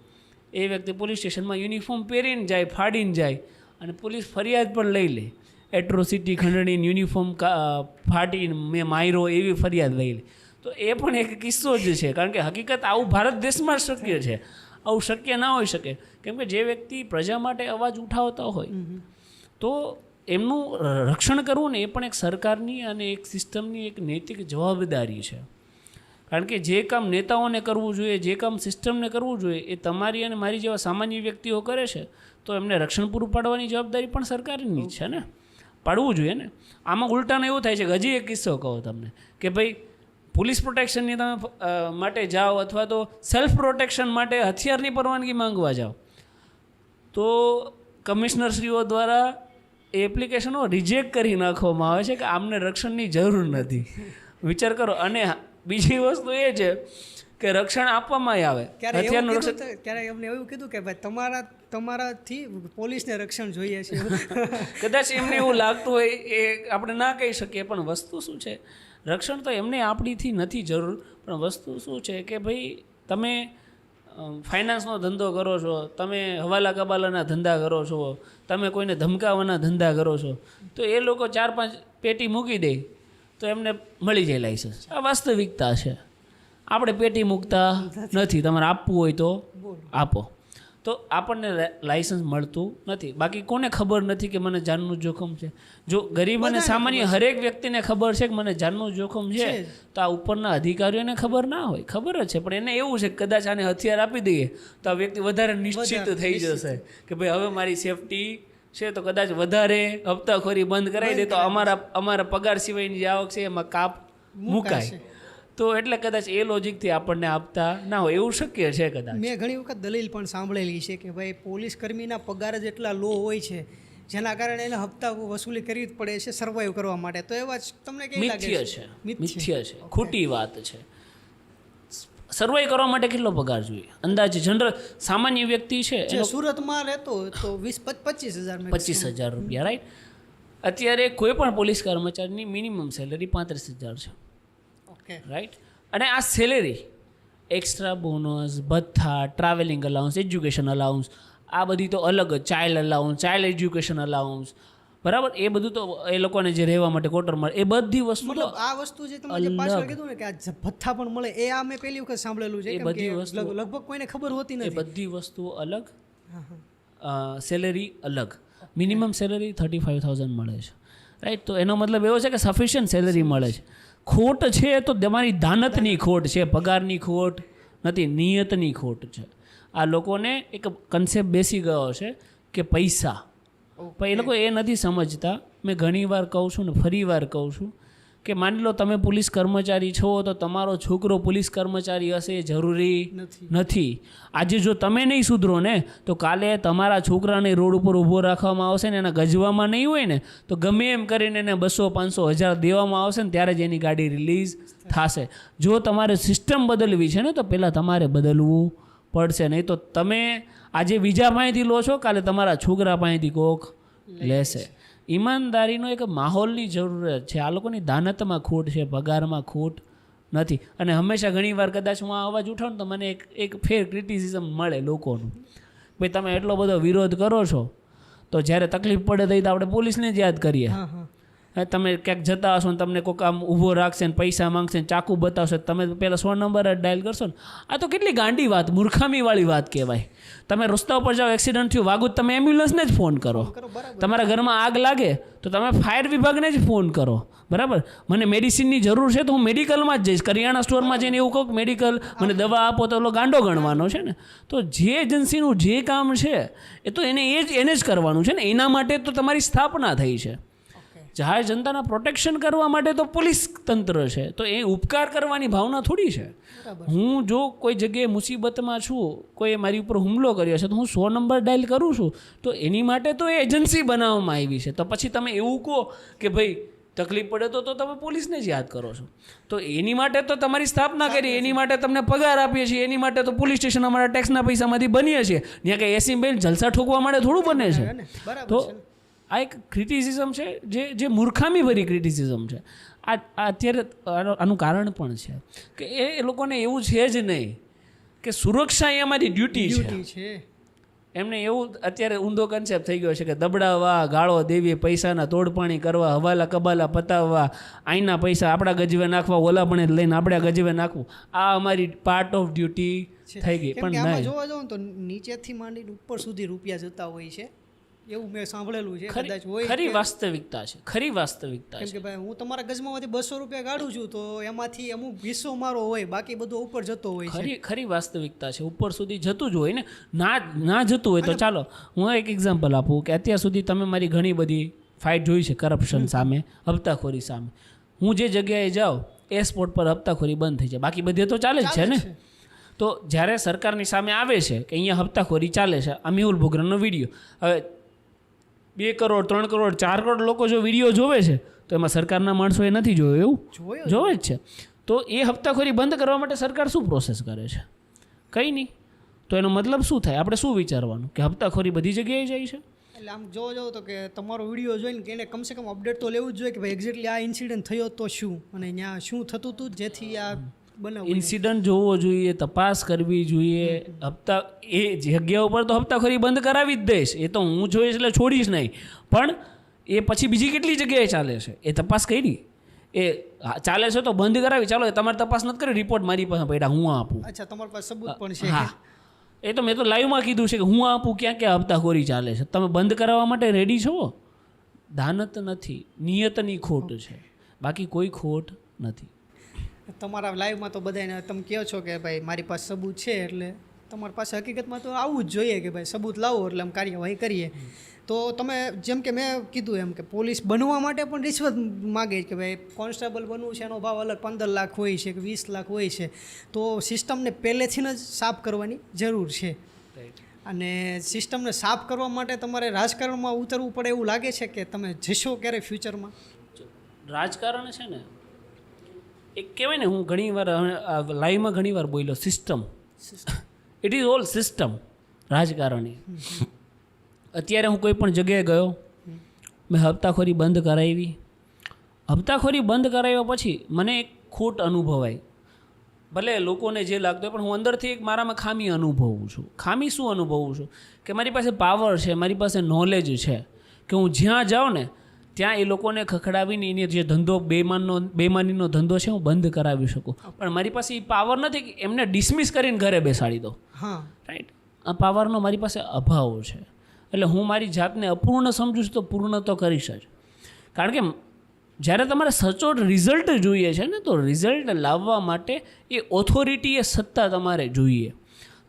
એ વ્યક્તિ પોલીસ સ્ટેશનમાં યુનિફોર્મ પહેરીને જાય, ફાડીને જાય, અને પોલીસ ફરિયાદ પણ લઈ લે. એટ્રોસિટી ખંડણીને યુનિફોર્મ ફાટીને મેં માર્યો એવી ફરિયાદ લઈ લે. તો એ પણ એક કિસ્સો જ છે, કારણ કે હકીકત આવું ભારત દેશમાં શક્ય છે. આવું શક્ય ના હોઈ શકે, કેમ કે જે વ્યક્તિ પ્રજા માટે અવાજ ઉઠાવતા હોય તો એમનું રક્ષણ કરવું ને એ પણ એક સરકારની અને એક સિસ્ટમની એક નૈતિક જવાબદારી છે. કારણ કે જે કામ નેતાઓને કરવું જોઈએ, જે કામ સિસ્ટમને કરવું જોઈએ, એ તમારી અને મારી જેવા સામાન્ય વ્યક્તિઓ કરે છે, તો એમને રક્ષણ પૂરું પાડવાની જવાબદારી પણ સરકારની જ છે ને, પાડવું જોઈએ ને. આમાં ઉલટાનું એવું થાય છે કે હજી એક કિસ્સો કહો તમને કે ભાઈ પોલીસ પ્રોટેક્શનની તમે માટે જાઓ અથવા તો સેલ્ફ પ્રોટેક્શન માટે હથિયારની પરવાનગી માંગવા જાઓ, તો કમિશનરશ્રીઓ દ્વારા એ એપ્લિકેશનો રિજેક્ટ કરી નાખવામાં આવે છે કે આમને રક્ષણની જરૂર નથી. વિચાર કરો. અને બીજી વસ્તુ એ છે કે રક્ષણ આપવામાં આવે, હથિયારનું રક્ષણ. ક્યારે એમને એવું કીધું કે ભાઈ તમારાથી પોલીસને રક્ષણ જોઈએ છે? કદાચ એમને એવું લાગતું હોય, એ આપણે ના કહી શકીએ, પણ વસ્તુ શું છે, રક્ષણ તો એમને આપણીથી નથી જરૂર, પણ વસ્તુ શું છે કે ભાઈ તમે ફાઇનાન્સનો ધંધો કરો છો, તમે હવાલા કબાલાના ધંધા કરો છો, તમે કોઈને ધમકાવવાના ધંધા કરો છો, તો એ લોકો 4-5 પેટી મૂકી દે તો એમને મળી જાય લાઇસન્સ. આ વાસ્તવિકતા છે. આપણે પેટી મૂકતા નથી. તમારે આપવું હોય તો આપો, તો આપણને લાઇસન્સ મળતું નથી. બાકી કોને ખબર નથી કે મને જાનનું જોખમ છે? જો ગરીબ અને સામાન્ય હરેક વ્યક્તિને ખબર છે કે મને જાનનું જોખમ છે, તો આ ઉપરના અધિકારીઓને ખબર ના હોય, ખબર જ છે, પણ એને એવું છે કે કદાચ આને હથિયાર આપી દઈએ તો આ વ્યક્તિ વધારે નિશ્ચિત થઈ જશે કે ભાઈ હવે મારી સેફટી છે, તો કદાચ વધારે હપ્તાખોરી બંધ કરાવી દે તો અમારા પગાર સિવાયની જે આવક છે એમાં કાપ મુકાય. તો એટલે કદાચ એ લોજિકથી આપણને આપતા ના હોય, એવું શક્ય છે કદાચ. મેં ઘણી વખત દલીલ પણ સાંભળેલી છે કે ભાઈ પોલીસ કર્મીના પગાર જ એટલા લો હોય છે, જેના કારણે એને હપ્તા વસૂલી કરવી જ પડે છે સર્વાઈવ કરવા માટે. તો એવા તમને કેવી લાગે છે? મિથ્ય છે, ખોટી વાત છે. સર્વાઈવ કરવા માટે કેટલો પગાર જોઈએ? અંદાજે જનરલ સામાન્ય વ્યક્તિ છે, સુરતમાં રહેતો તો 20-25 હજાર રૂપિયા, રાઈટ. અત્યારે કોઈ પણ પોલીસ કર્મચારીની મિનિમમ સેલેરી 35,000 છે, રાઈટ. અને આ સેલેરી એક્સ્ટ્રા બોનસ, ભથ્થા, ટ્રાવેલિંગ અલાઉન્સ, એજ્યુકેશન અલાઉન્સ, આ બધી તો અલગ જ, child allowance, child education allowance, બરાબર, એ બધું તો એ લોકોને જે રહેવા માટે ક્વાર્ટર મળે, એ બધી વસ્તુ, મતલબ આ વસ્તુ જે તમે જે પાછળ કીધું ને કે આ ભથ્થા પણ મળે, એ આ મેં પહેલી વખત સાંભળેલું છે. એ બધી વસ્તુ લગભગ કોઈને ખબર હોતી નથી. એ બધી વસ્તુઓ અલગ, સેલેરી અલગ. મિનિમમ સેલેરી 35,000 મળે છે, રાઈટ. તો એનો મતલબ એવો છે કે સફિશિયન્ટ સેલેરી મળે છે. ખોટ છે તો તમારી દાનતની ખોટ છે, પગારની ખોટ નથી, નિયતની ખોટ છે. આ લોકોને એક કન્સેપ્ટ બેસી ગયો છે કે પૈસા, પણ એ લોકો એ નથી સમજતા. મેં ઘણી વાર કહું છું ને ફરી વાર કહું છું કે માની લો તમે પોલીસ કર્મચારી છો તો તમારો છોકરો પોલીસ કર્મચારી હશે એ જરૂરી નથી. આજે જો તમે નહીં સુધરો ને તો કાલે તમારા છોકરાને રોડ ઉપર ઊભો રાખવામાં આવશે ને એના ગજવામાં નહીં હોય ને તો ગમે એમ કરીને એને 200-500-1000 દેવામાં આવશે ને ત્યારે જ એની ગાડી રિલીઝ થશે. જો તમારે સિસ્ટમ બદલવી છે ને તો પહેલાં તમારે બદલવું પડશે. નહીં તો તમે આજે બીજા પાસેથી લો છો, કાલે તમારા છોકરા પાસેથી કોક લેશે. ઈમાનદારીનો એક માહોલની જરૂરત છે. આ લોકોની દાનતમાં ખોટ છે, પગારમાં ખોટ નથી. અને હંમેશા ઘણીવાર કદાચ હું આ અવાજ ઉઠાવું તો મને એક ફેર ક્રિટિસિઝમ મળે લોકોનું, ભાઈ તમે એટલો બધો વિરોધ કરો છો તો જ્યારે તકલીફ પડે તો આપણે પોલીસને જ યાદ કરીએ. તમે ક્યાંક જતા હશો ને તમને કોઈક આમ ઊભો રાખશે ને પૈસા માંગશે ને ચાકુ બતાવશે, તમે પહેલાં 100 નંબર જ ડાયલ કરશો ને. આ તો કેટલી ગાંડી વાત, મૂર્ખામીવાળી વાત કહેવાય. તમે રસ્તા ઉપર જાઓ, એક્સિડન્ટ થયું, વાગું, તમે એમ્બ્યુલન્સને જ ફોન કરો. તમારા ઘરમાં આગ લાગે તો તમે ફાયર વિભાગને જ ફોન કરો. બરાબર, મને મેડિસિનની જરૂર છે તો હું મેડિકલમાં જ જઈશ, કરિયાણા સ્ટોરમાં જઈને એવું કહું મેડિકલ મને દવા આપો તો ગાંડો ગણવાનો છે ને. તો જે એજન્સીનું જે કામ છે એ તો એને જ કરવાનું છે ને. એના માટે તો તમારી સ્થાપના થઈ છે. જાહેર જનતાના પ્રોટેક્શન કરવા માટે તો પોલીસ તંત્ર છે. તો એ ઉપકાર કરવાની ભાવના થોડી છે. હું જો કોઈ જગ્યાએ મુસીબતમાં છું, કોઈ મારી ઉપર હુમલો કર્યો છે તો હું 100 નંબર ડાયલ કરું છું. તો એની માટે તો એ એજન્સી બનાવવામાં આવી છે. તો પછી તમે એવું કહો કે ભાઈ તકલીફ પડે તો તમે પોલીસને જ યાદ કરો છો. તો એની માટે તો તમારી સ્થાપના કરી, એની માટે તમને પગાર આપીએ છીએ, એની માટે તો પોલીસ સ્ટેશન અમારા ટેક્સના પૈસામાંથી બનીએ છીએ. ત્યાં કંઈ એસી બેન જલસા ઠોકવા માટે થોડું બને છે. તો આ એક ક્રિટિસિઝમ છે જે મૂર્ખામીભરી ક્રિટિસિઝમ છે. આ અત્યારે આનું કારણ પણ છે કે એ લોકોને એવું છે જ નહીં કે સુરક્ષા એ અમારી ડ્યુટી છે. એમને એવું અત્યારે ઊંધો કન્સેપ્ટ થઈ ગયો છે કે દબડાવવા, ગાળો દેવી, પૈસાના તોડપાણી કરવા, હવાલા કબાલા પતાવવા, આઈના પૈસા આપણા ગજવે નાખવા, ઓલા પણ લઈને આપણે ગજવે નાખવું, આ અમારી પાર્ટ ઓફ ડ્યુટી થઈ ગઈ. પણ આમાં જોવા જાવ તો નીચેથી માંડીને ઉપર સુધી રૂપિયા જતા હોય છે, એવું મેં સાંભળેલું છે. કદાચ હોય, ખરી વાસ્તવિકતા છે, ખરી વાસ્તવિકતા છે. કેમ કે ભાઈ હું તમારા ગજમાંથી 200 રૂપિયા કાઢું છું તો એમાંથી અમુક હિસ્સો મારો હોય, બાકી બધું ઉપર જતો હોય છે. ખરી વાસ્તવિકતા છે, ઉપર સુધી જતું જ હોય ને. ના જતું હોય તો ચાલો હું એક એક્ઝામ્પલ આપું કે અત્યાર સુધી તમે મારી ઘણી બધી ફાઇટ જોઈ છે કરપ્શન સામે, હપ્તાખોરી સામે. હું જે જગ્યાએ જાઉં એ સ્પોટ પર હપ્તાખોરી બંધ થઈ જાય, બાકી બધે તો ચાલે જ છે ને. તો જ્યારે સરકારની સામે આવે છે કે અહીંયા હપ્તાખોરી ચાલે છે, આ મેહુલ બોગરાનો વિડીયો, હવે 2 કરોડ 3 કરોડ 4 કરોડ લોકો જો વિડીયો જોવે છે તો એમાં સરકારના માણસો એ નથી જોયો, એવું જોવે જ છે. તો એ હપ્તાખોરી બંધ કરવા માટે સરકાર શું પ્રોસેસ કરે છે? કંઈ નહીં. તો એનો મતલબ શું થાય? આપણે શું વિચારવાનું કે હપ્તાખોરી બધી જગ્યાએ જાય છે? એટલે આમ જોવા જાવ તો કે તમારો વિડીયો જોઈને કે એને કમસે કમ અપડેટ તો લેવું જ જોઈએ કે ભાઈ એક્ઝેક્ટલી આ ઇન્સિડન્ટ થયો તો શું અને ત્યાં શું થતું હતું જેથી આ ઇન્સિડન્ટ જોવો જોઈએ, તપાસ કરવી જોઈએ. એ જગ્યા ઉપર તો હપ્તાખોરી બંધ કરાવી જ દઈશ, એ તો હું જોઈશ એટલે છોડીશ નહીં. પણ એ પછી બીજી કેટલી જગ્યાએ ચાલે છે એ તપાસ કરી, એ ચાલે છે તો બંધ કરાવી. ચાલો તમારે તપાસ નથી કરી, રિપોર્ટ મારી પાસે પડ્યા, હું આપું. અચ્છા, તમારી પાસે સબૂત પણ છે? હા, એ તો મેં તો લાઈવમાં કીધું છે કે હું આપું ક્યાં ક્યાં હપ્તાખોરી ચાલે છે. તમે બંધ કરાવવા માટે રેડી છો? દાનત નથી, નિયતની ખોટ છે, બાકી કોઈ ખોટ નથી. તમારા લાઈવમાં તો બધાને તમે કહો છો કે ભાઈ મારી પાસે સબૂત છે, એટલે તમારી પાસે હકીકતમાં તો આવવું જ જોઈએ કે ભાઈ સબૂત લાવો એટલે અમે કાર્યવાહી કરીએ. તો તમે જેમ કે મેં કીધું એમ કે પોલીસ બનવા માટે પણ રિશ્વત માગે કે ભાઈ કોન્સ્ટેબલ બનવું છે એનો ભાવ અલગ 15 લાખ હોય છે કે 20 લાખ હોય છે. તો સિસ્ટમને પહેલેથી જ સાફ કરવાની જરૂર છે. અને સિસ્ટમને સાફ કરવા માટે તમારે રાજકારણમાં ઉતરવું પડે એવું લાગે છે કે તમે જશો ક્યારે ફ્યુચરમાં? રાજકારણ છે ને એક કહેવાય ને, હું ઘણીવાર લાઈવમાં ઘણીવાર બોલ્યો, system, it is all system. રાજકારણી અત્યારે હું કોઈ પણ જગ્યાએ ગયો, મેં હપ્તાખોરી બંધ કરાવી. હપ્તાખોરી બંધ કરાવ્યા પછી મને એક ખોટ અનુભવાય. ભલે લોકોને જે લાગતું હોય પણ હું અંદરથી એક મારામાં ખામી અનુભવું છું. ખામી શું અનુભવું છું કે મારી પાસે પાવર છે, મારી પાસે નોલેજ છે કે હું જ્યાં જાઉં ને ત્યાં એ લોકોને ખખડાવીને એની જે ધંધો બેમાનીનો ધંધો છે હું બંધ કરાવી શકું. પણ મારી પાસે એ પાવર નથી કે એમને ડિસમિસ કરીને ઘરે બેસાડી દો. રાઈટ, આ પાવરનો મારી પાસે અભાવ છે. એટલે હું મારી જાતને અપૂર્ણ સમજું છું તો પૂર્ણ તો કરીશ જ. કારણ કે જ્યારે તમારે સચોટ રિઝલ્ટ જોઈએ છે ને, તો રિઝલ્ટ લાવવા માટે એ ઓથોરિટી, એ સત્તા તમારે જોઈએ.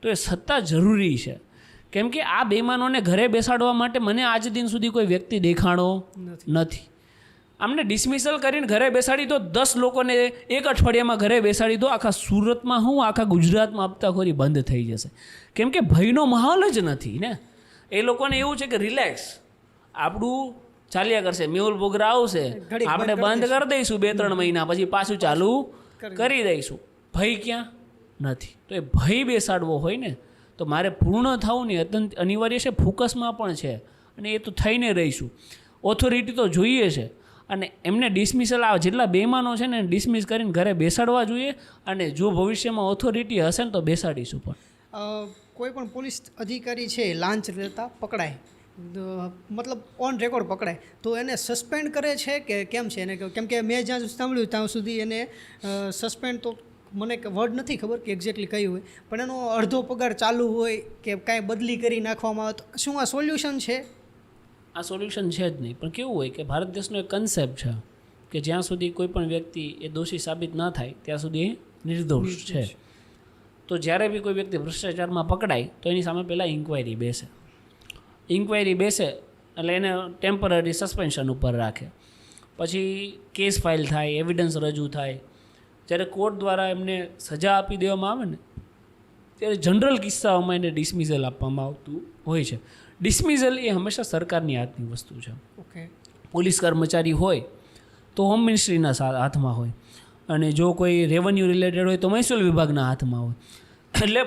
તો એ સત્તા જરૂરી છે. કેમ કે આ બેમાનોને ઘરે બેસાડવા માટે મને આજ દિન સુધી કોઈ વ્યક્તિ દેખાણો નથી. આમને ડિસમિસલ કરીને ઘરે બેસાડી દો, 10 લોકોને એક અઠવાડિયામાં ઘરે બેસાડી દો, આખા સુરતમાં આખા ગુજરાતમાં હપ્તાખોરી બંધ થઈ જશે. કેમ કે ભયનો માહોલ જ નથી ને. એ લોકોને એવું છે કે રિલેક્સ, આપણું ચાલ્યા કરશે, મેહુલ બોગરા આવશે, આપણે બંધ કરી દઈશું 2-3 મહિના પછી પાછું ચાલુ કરી દઈશું. ભય ક્યાં નથી. તો એ ભય બેસાડવો હોય ને તો મારે પૂર્ણ થવું ને અત્યંત અનિવાર્ય છે, ફોકસમાં પણ છે, અને એ તો થઈને રહીશું. ઓથોરિટી તો જોઈએ છે, અને એમને ડિસમિસલ જેટલા બેમાનો છે ને ડિસમિસ કરીને ઘરે બેસાડવા જોઈએ. અને જો ભવિષ્યમાં ઓથોરિટી હશે ને તો બેસાડીશું. પણ કોઈ પણ પોલીસ અધિકારી છે લાંચ લેતા પકડાય, મતલબ ઓન રેકોર્ડ પકડાય તો એને સસ્પેન્ડ કરે છે કે કેમ છે એને? કેમ કે મેં જ્યાં સાંભળ્યું ત્યાં સુધી એને સસ્પેન્ડ તો મને વર્ડ નથી ખબર કે એક્ઝેક્ટલી કઈ હોય, પણ એનો અડધો પગાર ચાલુ હોય કે કાંઈ બદલી કરી નાખવામાં આવે, તો શું આ સોલ્યુશન છે? આ સોલ્યુશન છે જ નહીં. પણ કેવું હોય કે ભારત દેશનો એક કન્સેપ્ટ છે કે જ્યાં સુધી કોઈ પણ વ્યક્તિ એ દોષી સાબિત ના થાય ત્યાં સુધી એ નિર્દોષ છે. તો જ્યારે બી કોઈ વ્યક્તિ ભ્રષ્ટાચારમાં પકડાય તો એની સામે પહેલાં ઇન્ક્વાયરી બેસે. ઇન્ક્વાયરી બેસે એટલે એને ટેમ્પરરી સસ્પેન્શન ઉપર રાખે, પછી કેસ ફાઇલ થાય, એવિડન્સ રજૂ થાય. જ્યારે કોર્ટ દ્વારા એમને સજા આપી દેવામાં આવે ને ત્યારે જનરલ કિસ્સાઓમાં એને ડિસમિસલ આપવામાં આવતું હોય છે. ડિસમિસલ એ હંમેશા સરકારની હાથની વસ્તુ છે. ઓકે. પોલીસ કર્મચારી હોય તો હોમ મિનિસ્ટ્રીના હાથમાં હોય, અને જો કોઈ રેવન્યુ રિલેટેડ હોય તો મહેસૂલ વિભાગના હાથમાં હોય. એટલે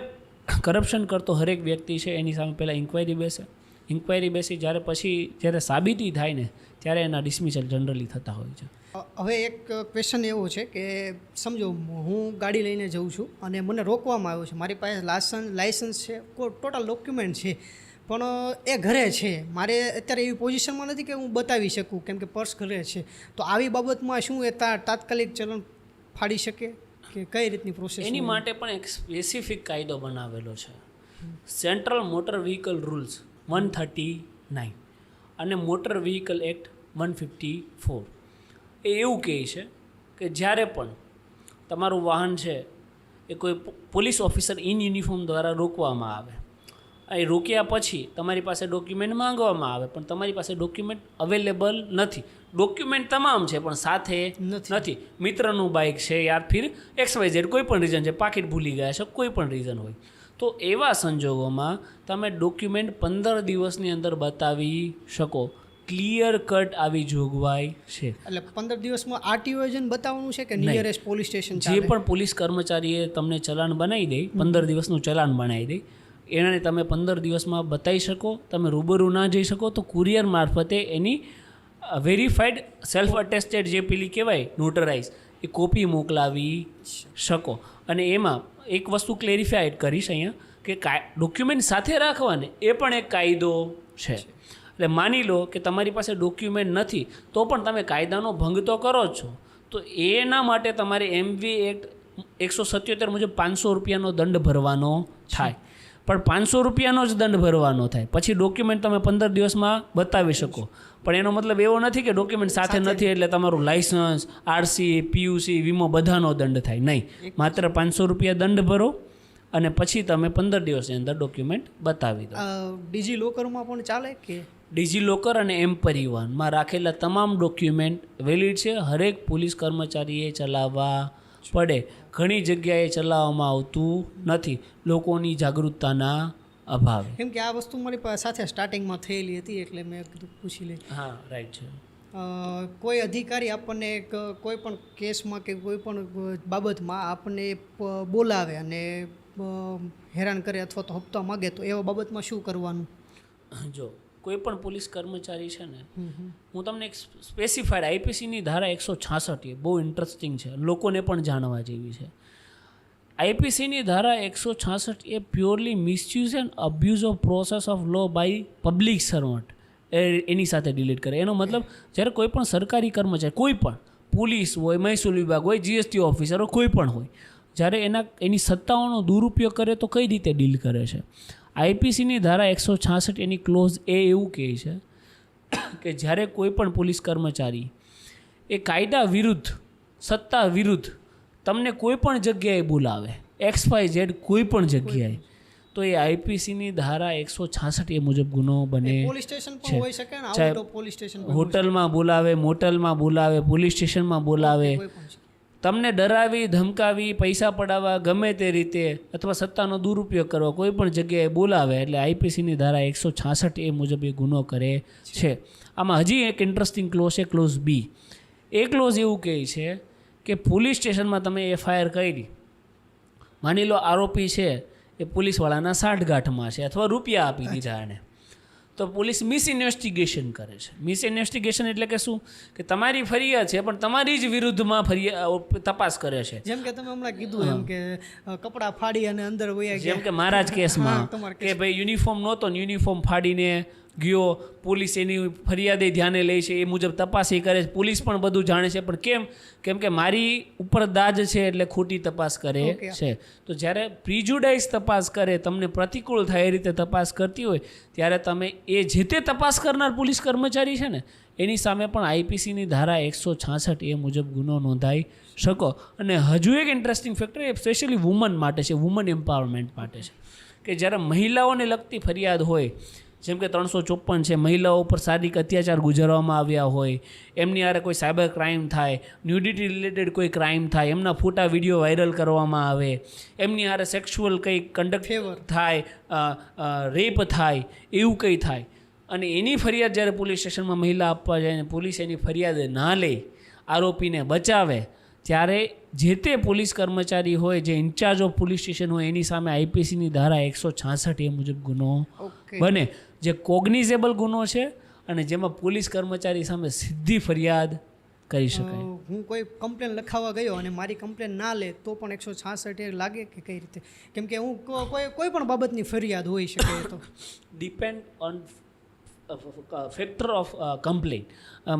કરપ્શન કરતો હરેક વ્યક્તિ છે એની સામે પહેલાં ઇન્ક્વાયરી બેસે. ઇન્ક્વાયરી બેસી જ્યારે સાબિતી થાય ને ત્યારે એના ડિસમિસલ જનરલી થતા હોય છે. હવે એક ક્વેશ્ચન એવો છે કે સમજો હું ગાડી લઈને જઉં છું અને મને રોકવામાં આવ્યો છે, મારી પાસે લાયસન્સ છે, ટોટલ ડોક્યુમેન્ટ છે, પણ એ ઘરે છે, મારે અત્યારે એવી પોઝિશનમાં નથી કે હું બતાવી શકું કેમ કે પર્સ ઘરે છે, તો આવી બાબતમાં શું એ તાત્કાલિક ચલણ ફાડી શકે કે કઈ રીતની પ્રોસેસ? એની માટે પણ એક સ્પેસિફિક કાયદો બનાવેલો છે, સેન્ટ્રલ મોટર વ્હીકલ રૂલ્સ 139 અને મોટર વ્હીકલ એક્ટ 154. એ એવું કહે છે કે જ્યારે પણ તમારું વાહન છે એ કોઈ પોલીસ ઓફિસર ઇન યુનિફોર્મ દ્વારા રોકવામાં આવે, એ રોક્યા પછી તમારી પાસે ડોક્યુમેન્ટ માંગવામાં આવે, પણ તમારી પાસે ડોક્યુમેન્ટ અવેલેબલ નથી. ડોક્યુમેન્ટ તમામ છે પણ સાથે નથી. મિત્રનું બાઇક છે યાર, ફિર XYZ કોઈ પણ રીઝન છે, પાકીટ ભૂલી ગયા છે, કોઈ પણ રીઝન હોય, તો એવા સંજોગોમાં તમે ડોક્યુમેન્ટ 15 દિવસની અંદર બતાવી શકો. ક્લિયર કટ આવી જોગવાઈ છે. એટલે 15 દિવસમાં RTO એજન્ટ બતાવવાનું છે કે નિયરેસ્ટ પોલીસ સ્ટેશન? જે પણ પોલીસ કર્મચારીએ તમને ચલાન બનાવી દે, 15 દિવસનું ચલાન બનાવી દે, એને તમે 15 દિવસમાં બતાવી શકો. તમે રૂબરૂ ના જઈ શકો તો કુરિયર મારફતે એની વેરીફાઈડ સેલ્ફ અટેસ્ટેડ જે પેલી કહેવાય નોટરાઇઝ એ કોપી મોકલાવી શકો. અને એમાં એક વસ્તુ ક્લેરિફાઈડ કરીશ અહીંયા કે ડોક્યુમેન્ટ સાથે રાખવાને એ પણ એક કાયદો છે. એટલે માની લો કે તમારી પાસે ડોક્યુમેન્ટ નથી તો પણ તમે કાયદાનો ભંગ તો કરો જ છો, તો એના માટે તમારે MV એક્ટ 177 મુજબ 500 રૂપિયાનો દંડ ભરવાનો થાય. પણ 500 રૂપિયાનો જ દંડ ભરવાનો થાય, પછી ડોક્યુમેન્ટ તમે 15 દિવસમાં બતાવી શકો. પણ એનો મતલબ એવો નથી કે ડોક્યુમેન્ટ સાથે નથી એટલે તમારું લાઇસન્સ, RC, PUC, વીમો બધાનો દંડ થાય. નહીં, માત્ર 500 રૂપિયા દંડ ભરો અને પછી તમે 15 દિવસની અંદર ડોક્યુમેન્ટ બતાવી દો. ડિજી લોકરમાં પણ ચાલે કે? ડિજી લોકર અને પરિવહનમાં રાખેલા તમામ ડોક્યુમેન્ટ વેલિડ છે. હરેક પોલીસ કર્મચારીએ ચલાવવા પડે. ઘણી જગ્યાએ ચલાવવામાં આવતું નથી લોકોની જાગૃતતાના અભાવે. કેમ કે આ વસ્તુ મારી સાથે સ્ટાર્ટિંગમાં થયેલી હતી એટલે મેં કીધું પૂછી લઈ. હા, રાઈટ છે. કોઈ અધિકારી આપણને કોઈ પણ કેસમાં કે કોઈ પણ બાબતમાં આપણને બોલાવે અને હેરાન કરે અથવા તો હપ્તા માગે તો એવા બાબતમાં શું કરવાનું? જો કોઈ પણ પોલીસ કર્મચારી છે ને, હું તમને એક સ્પેસિફાઈડ IPCની ધારા 166 બહુ ઇન્ટરેસ્ટિંગ છે, લોકોને પણ જાણવા જેવી છે. IPCની ધારા 166 એ purely misuse and abuse of process of law by public servant એની સાથે ડિલીટ કરે. એનો મતલબ જ્યારે કોઈ પણ સરકારી કર્મચારી, કોઈ પણ પોલીસ હોય, મહેસૂલ વિભાગ હોય, GST ઓફિસર હોય, કોઈ પણ હોય, જ્યારે એની સત્તાઓનો દુરુપયોગ કરે તો કઈ રીતે ડીલ કરે છે? IPCની ધારા 166 એની ક્લોઝ એ એવું કહે છે કે જ્યારે કોઈ પણ પોલીસ કર્મચારી એ કાયદા વિરુદ્ધ, સત્તા વિરુદ્ધ તમને કોઈ પણ જગ્યાએ બોલાવે, XYZ કોઈ પણ જગ્યાએ, તો એ આઈપીસીની ધારા 166 એ મુજબ ગુનો બને. પોલીસ સ્ટેશન પણ હોઈ શકે ને, ચાહે આઉટ ઓફ પોલીસ સ્ટેશન પણ હોટલમાં બોલાવે, મોટલમાં બોલાવે, પોલીસ સ્ટેશનમાં બોલાવે, કોઈ પણ છે. તમને ડરાવી ધમકાવી પૈસા પડાવવા ગમે તે રીતે અથવા સત્તાનો દુરુપયોગ કરવા કોઈ પણ જગ્યાએ બોલાવે એટલે આઈપીસીની ધારા 166 એ મુજબ એ ગુનો કરે છે. આમાં હજી એક ઇન્ટરેસ્ટિંગ ક્લોઝ છે, ક્લોઝ બી. એ ક્લોઝ એવું કહે છે કે પોલીસ સ્ટેશનમાં તમે એફઆઈઆર કરી, માની લો આરોપી છે એ પોલીસવાળાના સાઠગાંઠમાં છે અથવા રૂપિયા આપી દીધા એને, તો પોલીસ મિસ ઇન્વેસ્ટિગેશન કરે છે. મિસ ઇન્વેસ્ટિગેશન એટલે કે શું, કે તમારી ફરિયાદ છે પણ તમારી જ વિરુદ્ધમાં તપાસ કરે છે. જેમ કે તમે હમણાં કીધું એમ કે કપડાં ફાડી અને અંદર વયા ગયા, જેમ કે મારા જ કેસમાં તમારા કે ભાઈ યુનિફોર્મ નહોતો ને યુનિફોર્મ ફાડીને ગયો, પોલીસ એની ફરિયાદે ધ્યાને લે છે, એ મુજબ તપાસ એ કરે છે, પોલીસ પણ બધું જાણે છે, પણ કેમ કે મારી ઉપર દાજ છે એટલે ખોટી તપાસ કરે છે. તો જ્યારે પ્રિજુડાઇઝ તપાસ કરે, તમને પ્રતિકૂળ થાય એ રીતે તપાસ કરતી હોય ત્યારે તમે એ જે તે તપાસ કરનાર પોલીસ કર્મચારી છે ને એની સામે પણ આઈપીસીની ધારા 166 એ મુજબ ગુનો નોંધાઈ શકો. અને હજુ એક ઇન્ટરેસ્ટિંગ ફેક્ટર એ સ્પેશિયલી વુમન માટે છે, વુમન એમ્પાવરમેન્ટ માટે છે, કે જ્યારે મહિલાઓને લગતી ફરિયાદ હોય, જેમ કે 354 છે, મહિલાઓ ઉપર શારીરિક અત્યાચાર ગુજારવામાં આવ્યા હોય, એમની હારે કોઈ સાયબર ક્રાઇમ થાય, ન્યુડિટી રિલેટેડ કોઈ ક્રાઇમ થાય, એમના ફોટા વિડીયો વાયરલ કરવામાં આવે, એમની હારે સેક્સ્યુઅલ કંઈ કન્ડક્ટ થાય, રેપ થાય, એવું કંઈ થાય, અને એની ફરિયાદ જ્યારે પોલીસ સ્ટેશનમાં મહિલા આપવા જાય ને પોલીસ એની ફરિયાદ ના લે, આરોપીને બચાવે, ત્યારે જે તે પોલીસ કર્મચારી હોય જે ઇન્ચાર્જ ઓફ પોલીસ સ્ટેશન હોય એની સામે આઈપીસીની ધારા 166 એ મુજબ ગુનો બને, જે કોગ્નિઝેબલ ગુનો છે અને જેમાં પોલીસ કર્મચારી સામે સીધી ફરિયાદ કરી શકાય. હું કોઈ કમ્પ્લેન લખાવવા ગયો અને મારી કમ્પ્લેન ના લે તો પણ 166 લાગે કે કઈ રીતે? કેમ કે હું કોઈ પણ બાબતની ફરિયાદ હોઈ શકે. તો depend on factor of complain.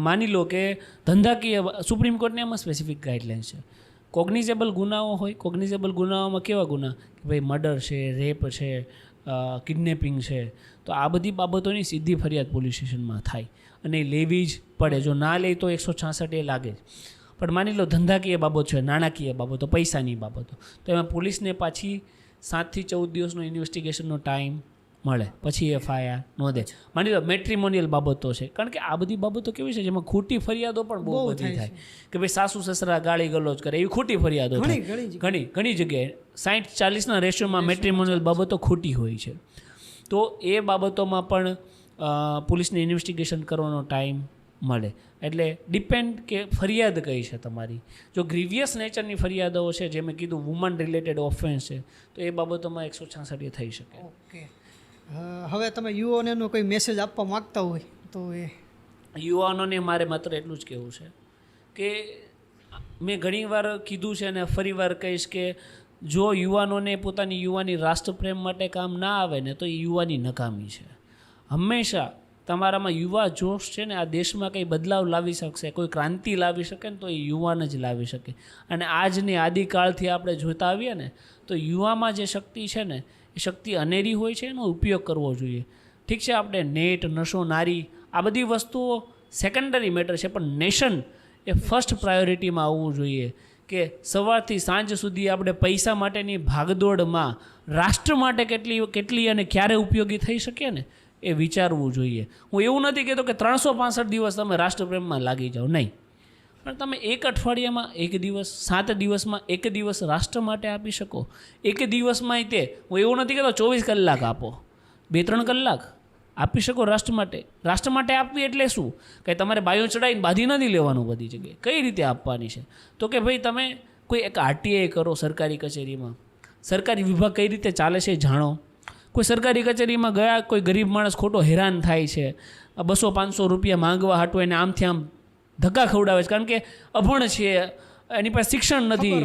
માની લો કે ધંધાકીય, સુપ્રીમ કોર્ટની આમાં સ્પેસિફિક ગાઈડલાઇન્સ છે. કોગ્નિઝેબલ ગુનાઓ હોય, કોગ્નિઝેબલ ગુનાઓમાં કેવા ગુના કે ભાઈ મર્ડર છે, રેપ છે, કિડનેપિંગ છે, તો આ બધી બાબતોની સીધી ફરિયાદ પોલીસ સ્ટેશનમાં થાય અને લેવી જ પડે. જો ના લે તો 166 એ લાગે જ. પણ માની લો ધંધાકીય બાબત છે, નાણાકીય બાબતો, પૈસાની બાબતો, તો એમાં પોલીસને પાછી 7 થી 14 દિવસનો ઇન્વેસ્ટિગેશનનો ટાઈમ મળે, પછી એફઆઈઆર નોંધે. માની લો મેટ્રિમોનિયલ બાબતો છે, કારણ કે આ બધી બાબતો કેવી છે જેમાં ખોટી ફરિયાદો પણ બહુ બધી થાય, કે ભાઈ સાસુ સસરા ગાળી ગલોચ કરે, એવી ખોટી ફરિયાદો થાય ઘણી જગ્યાએ. 60-40ના રેશિયોમાં મેટ્રિમોનિયલ બાબતો ખોટી હોય છે. તો એ બાબતોમાં પણ પોલીસને ઇન્વેસ્ટિગેશન કરવાનો ટાઈમ મળે. એટલે ડિપેન્ડ કે ફરિયાદ કઈ છે તમારી. જો ગ્રીવિયસ નેચરની ફરિયાદો છે, જે મેં કીધું વુમન રિલેટેડ ઓફેન્સ છે, તો એ બાબતોમાં 166 થઈ શકે. ઓકે, હવે તમે યુવાનોને કોઈ મેસેજ આપવા માગતા હોય તો એ યુવાનોને મારે માત્ર એટલું જ કહેવું છે કે મેં ઘણીવાર કીધું છે અને ફરીવાર કહીશ કે જો યુવાનોને પોતાની યુવાની રાષ્ટ્રપ્રેમ માટે કામ ના આવે ને તો એ યુવાની નકામી છે. હંમેશા તમારામાં યુવા જોશ છે ને આ દેશમાં કંઈ બદલાવ લાવી શકશે, કોઈ ક્રાંતિ લાવી શકે ને તો એ યુવાન જ લાવી શકે. અને આજની આદિકાળથી આપણે જોતા આવીએ ને તો યુવામાં જે શક્તિ છે ને એ શક્તિ અનેરી હોય છે, એનો ઉપયોગ કરવો જોઈએ. ઠીક છે, આપણે નેટ, નશો, નારી, આ બધી વસ્તુઓ સેકન્ડરી મેટર છે, પણ નેશન એ ફર્સ્ટ પ્રાયોરિટીમાં આવવું જોઈએ. કે સવારથી સાંજ સુધી આપણે પૈસા માટેની ભાગદોડમાં રાષ્ટ્ર માટે કેટલી અને ક્યારે ઉપયોગી થઈ શકીએ ને એ વિચારવું જોઈએ. હું એવું નથી કહેતો કે 365 દિવસ તમે રાષ્ટ્રપ્રેમમાં લાગી જાઓ, નહીં, પણ તમે એક અઠવાડિયામાં એક દિવસ, 7 દિવસમાં એક દિવસ રાષ્ટ્ર માટે આપી શકો. એક દિવસમાં તે, હું એવું નથી કહેતો 24 કલાક આપો, 2-3 કલાક આપી શકો રાષ્ટ્ર માટે. રાષ્ટ્ર માટે આપવી એટલે શું, કે તમારે બાયો ચડાવીને બાંધી નથી લેવાનું બધી જગ્યાએ. કઈ રીતે આપવાની છે તો કે ભાઈ તમે કોઈ એક આરટીઆઈ કરો સરકારી કચેરીમાં, સરકારી વિભાગ કઈ રીતે ચાલે છે જાણો. કોઈ સરકારી કચેરીમાં ગયા, કોઈ ગરીબ માણસ ખોટો હેરાન થાય છે, 200-500 રૂપિયા માંગવા હાટું એને આમથી આમ ધક્કા ખવડાવે છે, કારણ કે અભણ છે, એની પાસે શિક્ષણ નથી,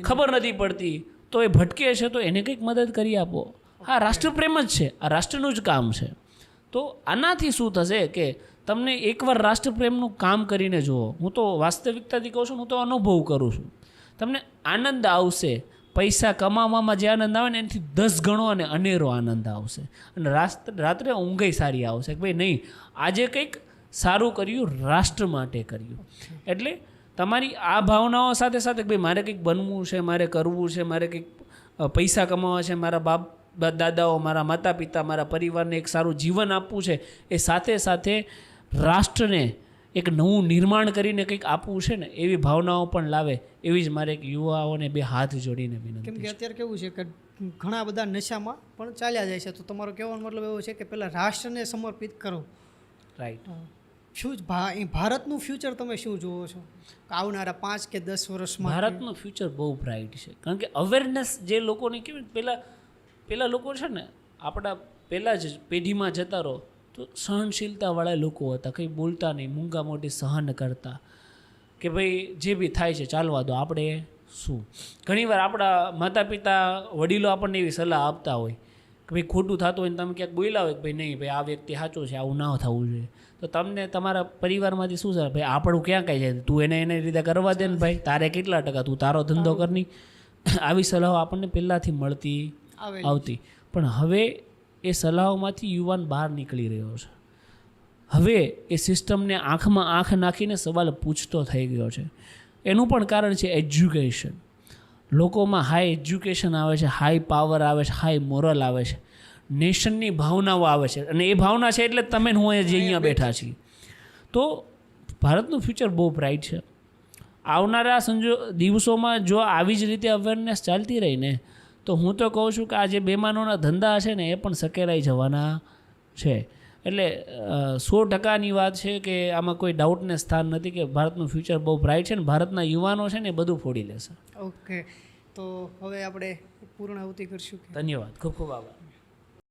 ખબર નથી પડતી, તો એ ભટકે છે, તો એને કંઈક મદદ કરી આપો. હા, રાષ્ટ્રપ્રેમ જ છે, આ રાષ્ટ્રનું જ કામ છે. તો આનાથી શું થશે કે તમને એકવાર રાષ્ટ્રપ્રેમનું કામ કરીને જુઓ. હું તો વાસ્તવિકતાથી કહું છું, હું તો અનુભવ કરું છું. તમને આનંદ આવશે, પૈસા કમાવામાં જે આનંદ આવે ને એનાથી 10 ગણો અને અનેરો આનંદ આવશે. અને રાત્રે ઊંઘઈ સારી આવશે કે ભાઈ નહીં, આજે કંઈક સારું કર્યું, રાષ્ટ્ર માટે કર્યું. એટલે તમારી આ ભાવનાઓ સાથે સાથે ભાઈ મારે કંઈક બનવું છે, મારે કરવું છે, મારે કંઈક પૈસા કમાવા છે, મારા બાપ દાદાઓ, મારા માતા પિતા, મારા પરિવારને એક સારું જીવન આપવું છે, એ સાથે સાથે રાષ્ટ્રને એક નવું નિર્માણ કરીને કંઈક આપવું છે ને, એવી ભાવનાઓ પણ લાવે, એવી જ મારે એક યુવાઓને બે હાથ જોડીને વિનંતી કેમ છે. કે અત્યારે કેવું છે કે ઘણા બધા નશામાં પણ ચાલ્યા જાય છે, તો તમારો કહેવાનો મતલબ એવો છે કે પહેલાં રાષ્ટ્રને સમર્પિત કરો. રાઈટ. શું જ ભારતનું ફ્યુચર તમે શું જુઓ છો આવનારા 5 કે 10 વર્ષમાં? ભારતનું ફ્યુચર બહુ બ્રાઇટ છે, કારણ કે અવેરનેસ જે લોકોને કેવી પહેલાં લોકો છે ને, આપણા પહેલાં જ પેઢીમાં જતા રહો તો સહનશીલતાવાળા લોકો હતા, કંઈ બોલતા નહીં, મૂંગા મોટી સહન કરતા, કે ભાઈ જે બી થાય છે ચાલવા દો, આપણે શું. ઘણીવાર આપણા માતા પિતા, વડીલો આપણને એવી સલાહ આપતા હોય કે ભાઈ ખોટું થતું હોય ને તમે ક્યાંક બોલ્યા હોય કે ભાઈ નહીં ભાઈ આ વ્યક્તિ સાચો છે, આવું ના થવું જોઈએ, તો તમને તમારા પરિવારમાંથી શું છે, ભાઈ આપણું ક્યાં કાંઈ જાય, તું એને રીતે કરવા દે ને ભાઈ, તારે કેટલા ટકા, તું તારો ધંધો કરની. આવી સલાહો આપણને પહેલાંથી મળતી આવતી, પણ હવે એ સલાહોમાંથી યુવાન બહાર નીકળી રહ્યો છે. હવે એ સિસ્ટમને આંખમાં આંખ નાખીને સવાલ પૂછતો થઈ ગયો છે. એનું પણ કારણ છે એજ્યુકેશન. લોકોમાં હાઈ એજ્યુકેશન આવે છે, હાઈ પાવર આવે છે, હાઈ મોરલ આવે છે, નેશનની ભાવનાઓ આવે છે, અને એ ભાવના છે એટલે તમે હું જે અહીંયા બેઠા છીએ. તો ભારતનું ફ્યુચર બહુ બ્રાઇટ છે. આવનારા દિવસોમાં જો આવી જ રીતે અવેરનેસ ચાલતી રહી ને, તો હું તો કહું છું કે આ જે બેમાનોના ધંધા છે ને, એ પણ સકેલાઈ જવાના છે. એટલે 100%ની વાત છે કે આમાં કોઈ ડાઉટને સ્થાન નથી કે ભારતનું ફ્યુચર બહુ બ્રાઇટ છે, ને ભારતના યુવાનો છે ને એ બધું ફોડી લેશે. ઓકે, તો હવે આપણે પૂર્ણાહુતિ કરશું. ધન્યવાદ, ખૂબ ખૂબ આભાર.